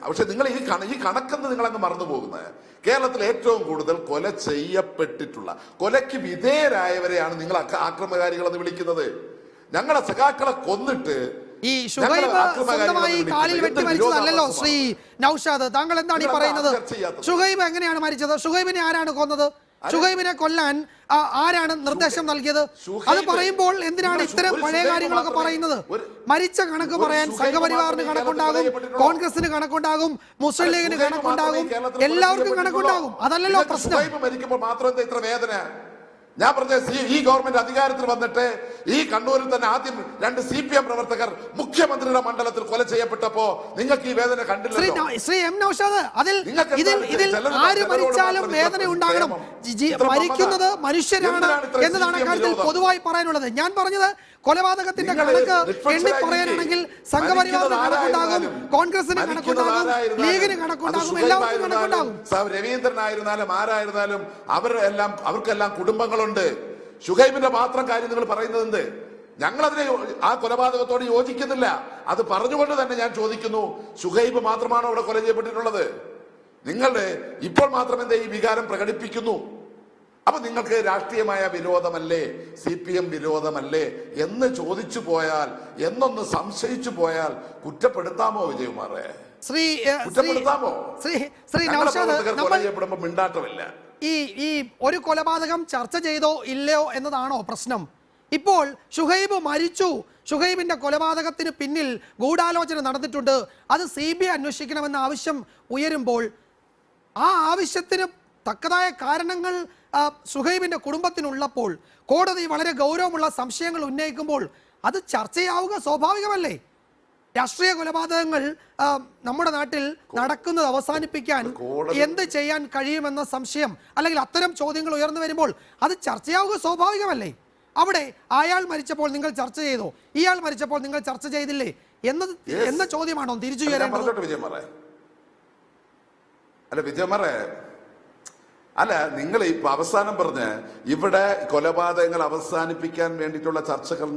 പക്ഷെ നിങ്ങൾ ഈ കണക്കെന്ന് നിങ്ങളങ്ങ് മറന്നു പോകുന്നത്. കേരളത്തിൽ ഏറ്റവും കൂടുതൽ കൊല ചെയ്യപ്പെട്ടിട്ടുള്ള, കൊലയ്ക്ക് വിധേയരായവരെയാണ് നിങ്ങൾ ആക്രമകാരികൾ എന്ന് വിളിക്കുന്നത്. ഞങ്ങളെ സഖാക്കളെ കൊന്നിട്ട്
ഈ സ്വന്തമായി കാലിൽ വെട്ടിമരിച്ചതല്ലോ ശ്രീ നൗഷാദ്. താങ്കൾ എന്താണ് ഈ പറയുന്നത്? ഷുഹൈബ് എങ്ങനെയാണ് മരിച്ചത്? ഷുഹൈബിനെ ആരാണ് കൊന്നത്? ഷുഹൈബിനെ കൊല്ലാൻ ആരാണ് നിർദ്ദേശം നൽകിയത്? അത് പറയുമ്പോൾ എന്തിനാണ് ഇത്തരം പഴയ കാര്യങ്ങളൊക്കെ പറയുന്നത്? മരിച്ച കണക്ക് പറയാൻ സംഘപരിവാറിന് കണക്കുണ്ടാകും, കോൺഗ്രസിന് കണക്കുണ്ടാകും, മുസ്ലിം ലീഗിന് കണക്കുണ്ടാകും, എല്ലാവർക്കും കണക്കുണ്ടാകും. അതല്ലല്ലോ പ്രശ്നം.
മരിക്കുമ്പോൾ മാത്രം ഇത്ര വേദന. ഞാൻ പറഞ്ഞ ഈ ഗവൺമെന്റ് അധികാരത്തിൽ വന്നിട്ട് ഈ കണ്ണൂരിൽ തന്നെ ആദ്യം 2 CPM പ്രവർത്തകർ മുഖ്യമന്ത്രിയുടെ മണ്ഡലത്തിൽ കൊല ചെയ്യപ്പെട്ടപ്പോ നിങ്ങൾക്ക് ഈ വേദന കണ്ടില്ലല്ലോ.
ശ്രീ എം നൗഷാദ്, ഇതിൽ ആര് മരിച്ചാലും വേദന ഉണ്ടാകണം. മരിക്കുന്നത് മനുഷ്യരാണ് എന്നതാണ് കാര്യത്തിൽ പൊതുവായി പറയാനുള്ളത്. ഞാൻ പറഞ്ഞത് കൊലപാതകത്തിന്റെ കണക്ക് എണ്ണി പറയാനാണെങ്കിൽ സംഘപരിവാറിന് കണക്കുണ്ടാകും, കോൺഗ്രസിന് കണക്കുണ്ടാകും, ലീഗിന് കണക്കുണ്ടാകും, എല്ലാവർക്കും കണക്കുണ്ടാകും.
രവീന്ദ്രനായിരുന്നാലും ആരായിരുന്നാലും അവർക്കെല്ലാം കുടുംബങ്ങളുണ്ട്. ഷുഹൈബിന്റെ മാത്രം കാര്യം നിങ്ങൾ പറയുന്നത് എന്ത്? ഞങ്ങളതിനെ ആ കൊലപാതകത്തോട് യോജിക്കുന്നില്ല. അത് പറഞ്ഞുകൊണ്ട് തന്നെ ഞാൻ ചോദിക്കുന്നു, ഷുഹൈബ് മാത്രമാണോ അവിടെ കൊല ചെയ്യപ്പെട്ടിട്ടുള്ളത്? നിങ്ങളുടെ ഇപ്പോൾ മാത്രം എന്താ ഈ വികാരം പ്രകടിപ്പിക്കുന്നു? അപ്പൊ നിങ്ങൾക്ക് രാഷ്ട്രീയമായ വിരോധമല്ലേ, CPM വിരോധമല്ലേ എന്ന് ചോദിച്ചു പോയാൽ, എന്നൊന്ന് സംശയിച്ചു പോയാൽ കുറ്റപ്പെടുത്താമോ വിജയകുമാറെ? കുറ്റപ്പെടുത്താമോ? ചെയ്യപ്പെടുമ്പോ മിണ്ടാട്ടമില്ല.
ഈ ഒരു കൊലപാതകം ചർച്ച ചെയ്തോ ഇല്ലയോ എന്നതാണോ പ്രശ്നം? ഇപ്പോൾ ഷുഹൈബ് മരിച്ചു, ഷുഹൈബിന്റെ കൊലപാതകത്തിന് പിന്നിൽ ഗൂഢാലോചന നടന്നിട്ടുണ്ട്, അത് CBI അന്വേഷിക്കണമെന്ന ആവശ്യം ഉയരുമ്പോൾ ആ ആവശ്യത്തിന് തക്കതായ കാരണങ്ങൾ ഷുഹൈബിന്റെ കുടുംബത്തിനുള്ളപ്പോൾ കോടതി വളരെ ഗൗരവമുള്ള സംശയങ്ങൾ ഉന്നയിക്കുമ്പോൾ അത് ചർച്ചയാവുക സ്വാഭാവികമല്ലേ? രാഷ്ട്രീയ കൊലപാതകങ്ങൾ നമ്മുടെ നാട്ടിൽ നടക്കുന്നത് അവസാനിപ്പിക്കാൻ എന്ത് ചെയ്യാൻ കഴിയുമെന്ന സംശയം അല്ലെങ്കിൽ അത്തരം ചോദ്യങ്ങൾ ഉയർന്നു വരുമ്പോൾ അത് ചർച്ചയാവുക സ്വാഭാവികമല്ലേ? അവിടെ അയാൾ മരിച്ചപ്പോൾ നിങ്ങൾ ചർച്ച ചെയ്തോ, ഇയാൾ മരിച്ചപ്പോൾ നിങ്ങൾ ചർച്ച ചെയ്തില്ലേ എന്ന ചോദ്യമാണോ തിരിച്ചു
വിജയമാറെ? അല്ല വിജയമാറെ, അല്ല നിങ്ങൾ ഇപ്പൊ അവസാനം പറഞ്ഞ് ഇവിടെ കൊലപാതകങ്ങൾ അവസാനിപ്പിക്കാൻ വേണ്ടിയിട്ടുള്ള ചർച്ചകൾ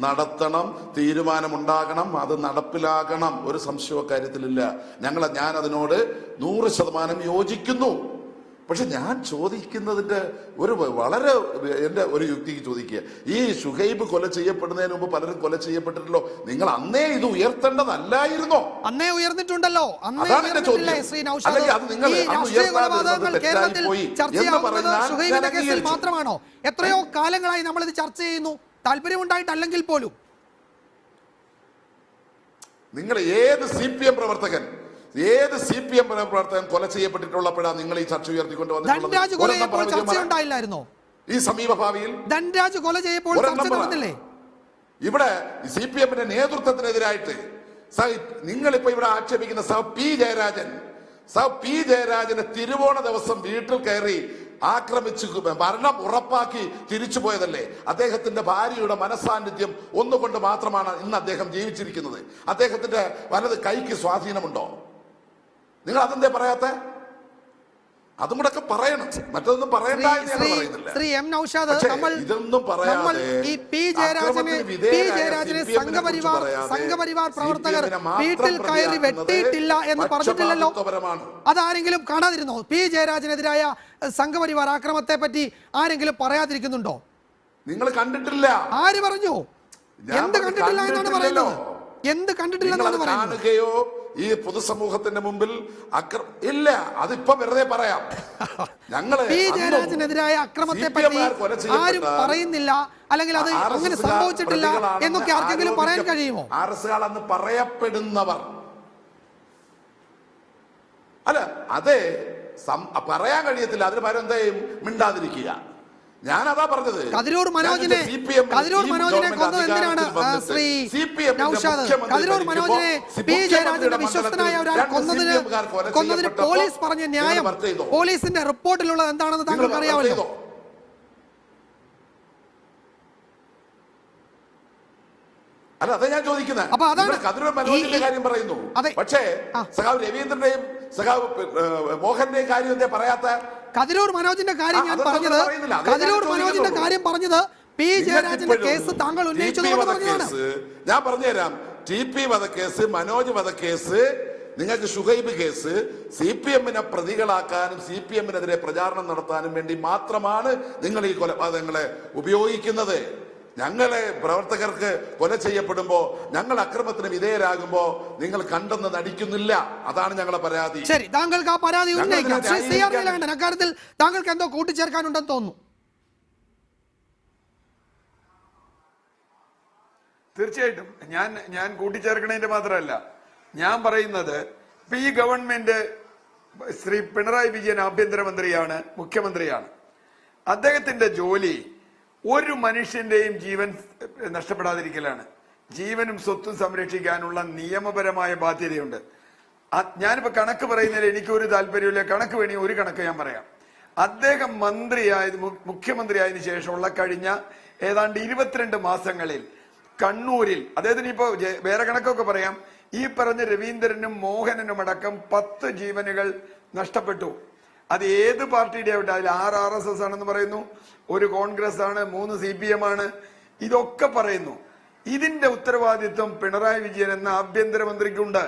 നടത്തണം, തീരുമാനമുണ്ടാകണം, അത് നടപ്പിലാകണം. ഒരു സംശയ കാര്യത്തിലില്ല. ഞാൻ അതിനോട് 100% യോജിക്കുന്നു. പക്ഷെ ഞാൻ ചോദിക്കുന്നതിന്റെ വളരെ എന്റെ ഒരു യുക്തിക്ക് ചോദിക്കുക, ഈ ഷുഹൈബ് കൊല ചെയ്യപ്പെടുന്നതിന് മുമ്പ് പലരും കൊല ചെയ്യപ്പെട്ടിട്ടല്ലോ, നിങ്ങൾ അന്നേ ഇത് ഉയർത്തേണ്ടതല്ലായിരുന്നോ?
അന്നേ ഉയർന്നിട്ടുണ്ടല്ലോ. മാത്രമാണോ? എത്രയോ കാലങ്ങളായി നമ്മൾ ഇത് ചർച്ച ചെയ്യുന്നു, താല്പര്യമുണ്ടായിട്ടല്ലെങ്കിൽ പോലും.
നിങ്ങൾ ഏത് CPM പ്രവർത്തകൻ കൊല ചെയ്യപ്പെട്ടിട്ടുള്ളപ്പോഴാണ് നിങ്ങൾ ഈ ചർച്ച ഉയർത്തിക്കൊണ്ട്
വന്നിട്ടുണ്ടായില്ലായിരുന്നോ?
ഈ സമീപഭാവിയിൽ
ധൻരാജ് കൊല ചെയ്യപ്പോൾ ചർച്ച നടന്നില്ലേ?
ഇവിടെ CPM-ന്റെ നേതൃത്വത്തിനെതിരായിട്ട് നിങ്ങളിപ്പോ ഇവിടെ ആക്ഷേപിക്കുന്ന സഹ പി ജയരാജന് തിരുവോണ ദിവസം വീട്ടിൽ കയറി ആക്രമിച്ച് മരണം ഉറപ്പാക്കി തിരിച്ചു പോയതല്ലേ? അദ്ദേഹത്തിന്റെ ഭാര്യയുടെ മനസാന്നിധ്യം ഒന്നുകൊണ്ട് മാത്രമാണ് ഇന്ന് അദ്ദേഹം ജീവിച്ചിരിക്കുന്നത്. അദ്ദേഹത്തിന്റെ വലത് കൈക്ക് സ്വാധീനമുണ്ടോ? നിങ്ങൾ അതെന്തേ പറയാത്ത? അതും കൂടെ ഒക്കെ പറയണം. മറ്റൊന്നും പറയണ്ട.
ശ്രീ എം നൗഷാദ്,
ഇതൊന്നും പറയാതെ
ഈ പി ജയരാജനെ സംഘപരിവാർ പ്രവർത്തകർ വീട്ടിൽ കയറി വെട്ടിയിട്ടില്ല എന്ന് പറഞ്ഞിട്ടില്ലല്ലോ. അതാരെങ്കിലും കാണാതിരുന്നോ? പി ജയരാജനെതിരായ സംഘപരിവാർ ആക്രമണത്തെ പറ്റി ആരെങ്കിലും പറയാതിരിക്കുന്നുണ്ടോ?
നിങ്ങൾ കണ്ടിട്ടില്ല.
ആര് പറഞ്ഞു? എന്ത് കണ്ടിട്ടില്ല എന്നാണ് പറയുന്നത്? എന്ത് കണ്ടിട്ടില്ല എന്നാണ് പറയുന്നത്?
ഈ പൊതുസമൂഹത്തിന്റെ മുമ്പിൽ ഇല്ല. അതിപ്പോ വെറുതെ പറയാം. ഞങ്ങള്
പി ജയരാജനെതിരായ അക്രമത്തെ പറ്റി ആരും പറയുന്നില്ല, അല്ലെങ്കിൽ അത് അങ്ങനെ സംഭവിച്ചിട്ടില്ല എന്നൊക്കെ ആർക്കെങ്കിലും പറയാൻ കഴിയുമോ?
RS അന്ന് പറയപ്പെടുന്നവർ അല്ല, അതെ പറയാൻ കഴിയത്തില്ല. അതിന് പകരം എന്തായും മിണ്ടാതിരിക്കുക. ഞാനതാ പറഞ്ഞത്.
കതിരൂർ മനോജിനെ കൊന്നത് എന്തിനാണ് ശ്രീ നൗഷാദ്? കതിരൂർ മനോജിനെ പി ജയരാജന്റെ വിശ്വസ്തനായ ഒരാൾ കൊന്നതിന് പോലീസ് പറഞ്ഞ ന്യായം, പോലീസിന്റെ റിപ്പോർട്ടിലുള്ളത് എന്താണെന്ന് താങ്കൾക്ക് അറിയാമല്ലോ.
അല്ല, അതാ ഞാൻ ചോദിക്കുന്നത്. കതിരൂർ മനോജിന്റെ കാര്യം പറയുന്നു, പക്ഷേ സഖാവ് രവീന്ദ്രന്റെയും സഖാവ് മോഹന്റെയും കാര്യം എന്തേ പറയാത്ത?
കതിരൂർ മനോജിന്റെ കാര്യം ഞാൻ പറഞ്ഞത്, പി ജയരാജന്റെ കേസ് താങ്കൾ ഉന്നയിച്ചതുകൊണ്ട് പറഞ്ഞതാണ്.
ഞാൻ പറഞ്ഞുതരാം. TP വധക്കേസ്, മനോജ് വധക്കേസ്, നിങ്ങൾക്ക് ഷുഹൈബ് കേസ് CPM-നെ പ്രതികളാക്കാനും CPM-നെതിരെ പ്രചാരണം നടത്താനും വേണ്ടി മാത്രമാണ് നിങ്ങൾ ഈ കൊലപാതകങ്ങളെ ഉപയോഗിക്കുന്നത്. ഞങ്ങളെ പ്രവർത്തകർക്ക് കൊല ചെയ്യപ്പെടുമ്പോ, ഞങ്ങൾ അക്രമത്തിന് വിധേയരാകുമ്പോ നിങ്ങൾ കണ്ടെന്ന് നടിക്കുന്നില്ല. അതാണ് ഞങ്ങളെ പരാതി.
ശരി, താങ്കൾക്ക് ആ പരാതി ഉന്നയിക്കാം.
ഞങ്ങൾ
ശ്രീ CR നീലകണ്ഠൻ, അക്കാര്യത്തിൽ താങ്കൾക്ക് എന്തോ കൂട്ടിച്ചേർക്കാനുണ്ടെന്ന് തോന്നുന്നു.
തീർച്ചയായിട്ടും ഞാൻ കൂട്ടിച്ചേർക്കണതിന്റെ മാത്രമല്ല ഞാൻ പറയുന്നത്, ഇപ്പൊ ഈ ഗവൺമെന്റ് ശ്രീ പിണറായി വിജയൻ ആഭ്യന്തരമന്ത്രിയാണ്, മുഖ്യമന്ത്രിയാണ്. അദ്ദേഹത്തിന്റെ ജോലി ഒരു മനുഷ്യന്റെയും ജീവൻ നഷ്ടപ്പെടാതിരിക്കലാണ്. ജീവനും സ്വത്തും സംരക്ഷിക്കാനുള്ള നിയമപരമായ ബാധ്യതയുണ്ട്. ഞാനിപ്പോ കണക്ക് പറയുന്നതിൽ എനിക്കൊരു താല്പര്യമില്ല. കണക്ക് വേണമെങ്കിൽ ഒരു കണക്ക് ഞാൻ പറയാം. അദ്ദേഹം മുഖ്യമന്ത്രിയായതിനു ശേഷമുള്ള കഴിഞ്ഞ ഏതാണ്ട് 22 മാസങ്ങളിൽ കണ്ണൂരിൽ, അദ്ദേഹത്തിന് ഇപ്പോ വേറെ കണക്കൊക്കെ പറയാം, ഈ പറഞ്ഞ രവീന്ദ്രനും മോഹനനും അടക്കം 10 ജീവനുകൾ നഷ്ടപ്പെട്ടു. അത് ഏത് പാർട്ടിയുടെ ആവട്ടെ, അതിൽ 6 RSS ആണെന്ന് പറയുന്നു, ഒരു കോൺഗ്രസ് ആണ്, 3 CPM ആണ്, ഇതൊക്കെ പറയുന്നു. ഇതിന്റെ ഉത്തരവാദിത്വം പിണറായി വിജയൻ എന്ന ആഭ്യന്തരമന്ത്രിക്കുണ്ട്.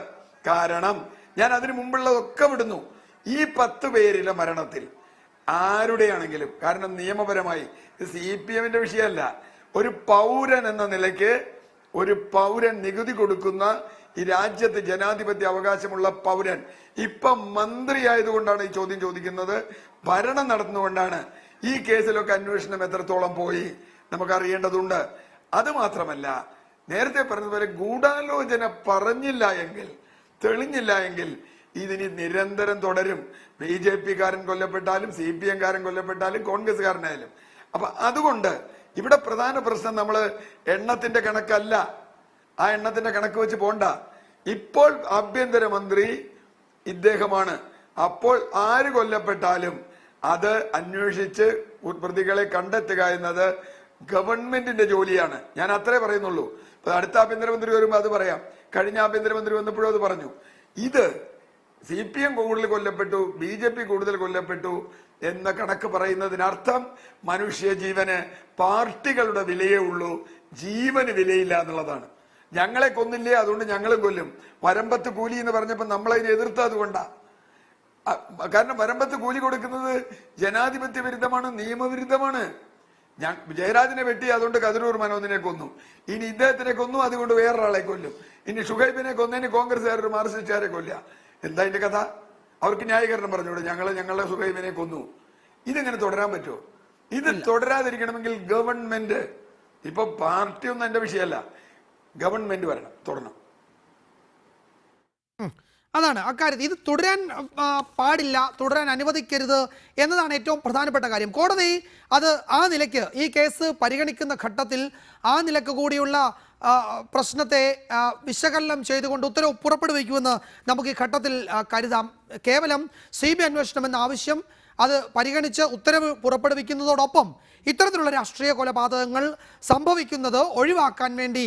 കാരണം ഞാൻ അതിനു മുമ്പുള്ളതൊക്കെ വിടുന്നു. ഈ 10 പേരിലെ മരണത്തിൽ ആരുടെയാണെങ്കിലും, കാരണം നിയമപരമായി CPMന്റെ വിഷയമല്ല, ഒരു പൗരൻ എന്ന നിലയ്ക്ക് ഒരു പൗരൻ നികുതി കൊടുക്കുന്ന ഈ രാജ്യത്ത് ജനാധിപത്യ അവകാശമുള്ള പൗരൻ ഇപ്പം മന്ത്രിയായതുകൊണ്ടാണ് ഈ ചോദ്യം ചോദിക്കുന്നത്, ഭരണം നടത്തുന്നതുകൊണ്ടാണ്. ഈ കേസിലൊക്കെ അന്വേഷണം എത്രത്തോളം പോയി നമുക്കറിയേണ്ടതുണ്ട്. അത് മാത്രമല്ല, നേരത്തെ പറഞ്ഞതുപോലെ ഗൂഢാലോചന പറഞ്ഞില്ല എങ്കിൽ, തെളിഞ്ഞില്ല എങ്കിൽ ഇതിന് നിരന്തരം തുടരും. BJP കാരൻ കൊല്ലപ്പെട്ടാലും CPM കാരൻ കൊല്ലപ്പെട്ടാലും കോൺഗ്രസ്സുകാരനായാലും. അപ്പൊ അതുകൊണ്ട് ഇവിടെ പ്രധാന പ്രശ്നം നമ്മൾ എണ്ണത്തിന്റെ കണക്കല്ല, ആ എണ്ണത്തിന്റെ കണക്ക് വെച്ച് പോണ്ട. ഇപ്പോൾ ആഭ്യന്തരമന്ത്രി ഇദ്ദേഹമാണ്. അപ്പോൾ ആര് കൊല്ലപ്പെട്ടാലും അത് അന്വേഷിച്ച് പ്രതികളെ കണ്ടെത്തുക എന്നത് ഗവൺമെന്റിന്റെ ജോലിയാണ്. ഞാൻ അത്രേ പറയുന്നുള്ളൂ. ഇപ്പൊ അടുത്ത ആഭ്യന്തരമന്ത്രി വരുമ്പോൾ അത് പറയാം. കഴിഞ്ഞ ആഭ്യന്തരമന്ത്രി വന്നപ്പോഴും അത് പറഞ്ഞു. ഇത് CPM കൂടുതൽ കൊല്ലപ്പെട്ടു, BJP കൂടുതൽ കൊല്ലപ്പെട്ടു എന്ന കണക്ക് പറയുന്നതിനർത്ഥം മനുഷ്യ ജീവന് പാർട്ടികളുടെ വിലയേ ഉള്ളൂ, ജീവന് വിലയില്ല എന്നുള്ളതാണ്. ഞങ്ങളെ കൊന്നില്ലേ, അതുകൊണ്ട് ഞങ്ങളും കൊല്ലും. വരമ്പത്ത് കൂലി എന്ന് പറഞ്ഞപ്പോൾ നമ്മളതിനെ എതിർത്തത് അതുകൊണ്ടാ. കാരണം വരമ്പത്ത് കൂലി കൊടുക്കുന്നത് ജനാധിപത്യ വിരുദ്ധമാണ്, നിയമവിരുദ്ധമാണ്. ജയരാജനെ വെട്ടി, അതുകൊണ്ട് കതിരൂർ മനോജിനെ കൊന്നു. ഇനി ഇദ്ദേഹത്തിനെ കൊന്നു, അതുകൊണ്ട് വേറൊരാളെ കൊല്ലും. ഇനി ഷുഹൈബിനെ കൊന്നതിന് കോൺഗ്രസ്സുകാർ മാർക്സിസ്റ്റുകാരെ കൊല്ലുക. എന്താ ഇതിന്റെ കഥ? അവർക്ക് ന്യായീകരണം പറഞ്ഞൂടെ, ഞങ്ങളുടെ ഷുഹൈബിനെ കൊന്നു. ഇതെങ്ങനെ തുടരാൻ പറ്റുമോ? ഇത് തുടരാതിരിക്കണമെങ്കിൽ ഗവൺമെന്റ്, ഇപ്പൊ പാർട്ടിയൊന്നും എന്റെ വിഷയമല്ല, ഗവൺമെന്റ് വരണം, തുടരണം.
അതാണ് അക്കാര്യത്തിൽ ഇത് തുടരാൻ പാടില്ല, തുടരാൻ അനുവദിക്കരുത് എന്നതാണ് ഏറ്റവും പ്രധാനപ്പെട്ട കാര്യം. കോടതി അത് ആ നിലയ്ക്ക് ഈ കേസ് പരിഗണിക്കുന്ന ഘട്ടത്തിൽ ആ നിലക്ക് കൂടിയുള്ള പ്രശ്നത്തെ വിശകലനം ചെയ്തുകൊണ്ട് ഉത്തരവ് പുറപ്പെടുവിക്കുമെന്ന് നമുക്ക് ഈ ഘട്ടത്തിൽ കരുതാം. കേവലം CBI അന്വേഷണം എന്ന ആവശ്യം അത് പരിഗണിച്ച് ഉത്തരവ് പുറപ്പെടുവിക്കുന്നതോടൊപ്പം ഇത്തരത്തിലുള്ള രാഷ്ട്രീയ കൊലപാതകങ്ങൾ സംഭവിക്കുന്നത് ഒഴിവാക്കാൻ വേണ്ടി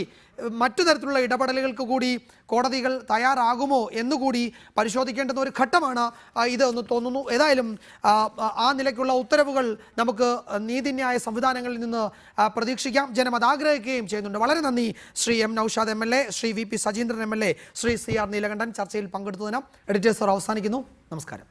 മറ്റു തരത്തിലുള്ള ഇടപെടലുകൾക്ക് കൂടി കോടതികൾ തയ്യാറാകുമോ എന്നുകൂടി പരിശോധിക്കേണ്ടുന്ന ഒരു ഘട്ടമാണ് ഇത് എന്ന് തോന്നുന്നു. ഏതായാലും ആ നിലയ്ക്കുള്ള ഉത്തരവുകൾ നമുക്ക് നീതിന്യായ സംവിധാനങ്ങളിൽ നിന്ന് പ്രതീക്ഷിക്കാം. ജനം അത് ആഗ്രഹിക്കുകയും ചെയ്യുന്നുണ്ട്. വളരെ നന്ദി Shri M. Naushad MLA, Shri VP Sajeendran MLA, Shri CR Neelakantan ചർച്ചയിൽ പങ്കെടുത്തതിന്. എഡിറ്റേഴ്സ് അവസാനിക്കുന്നു. നമസ്കാരം.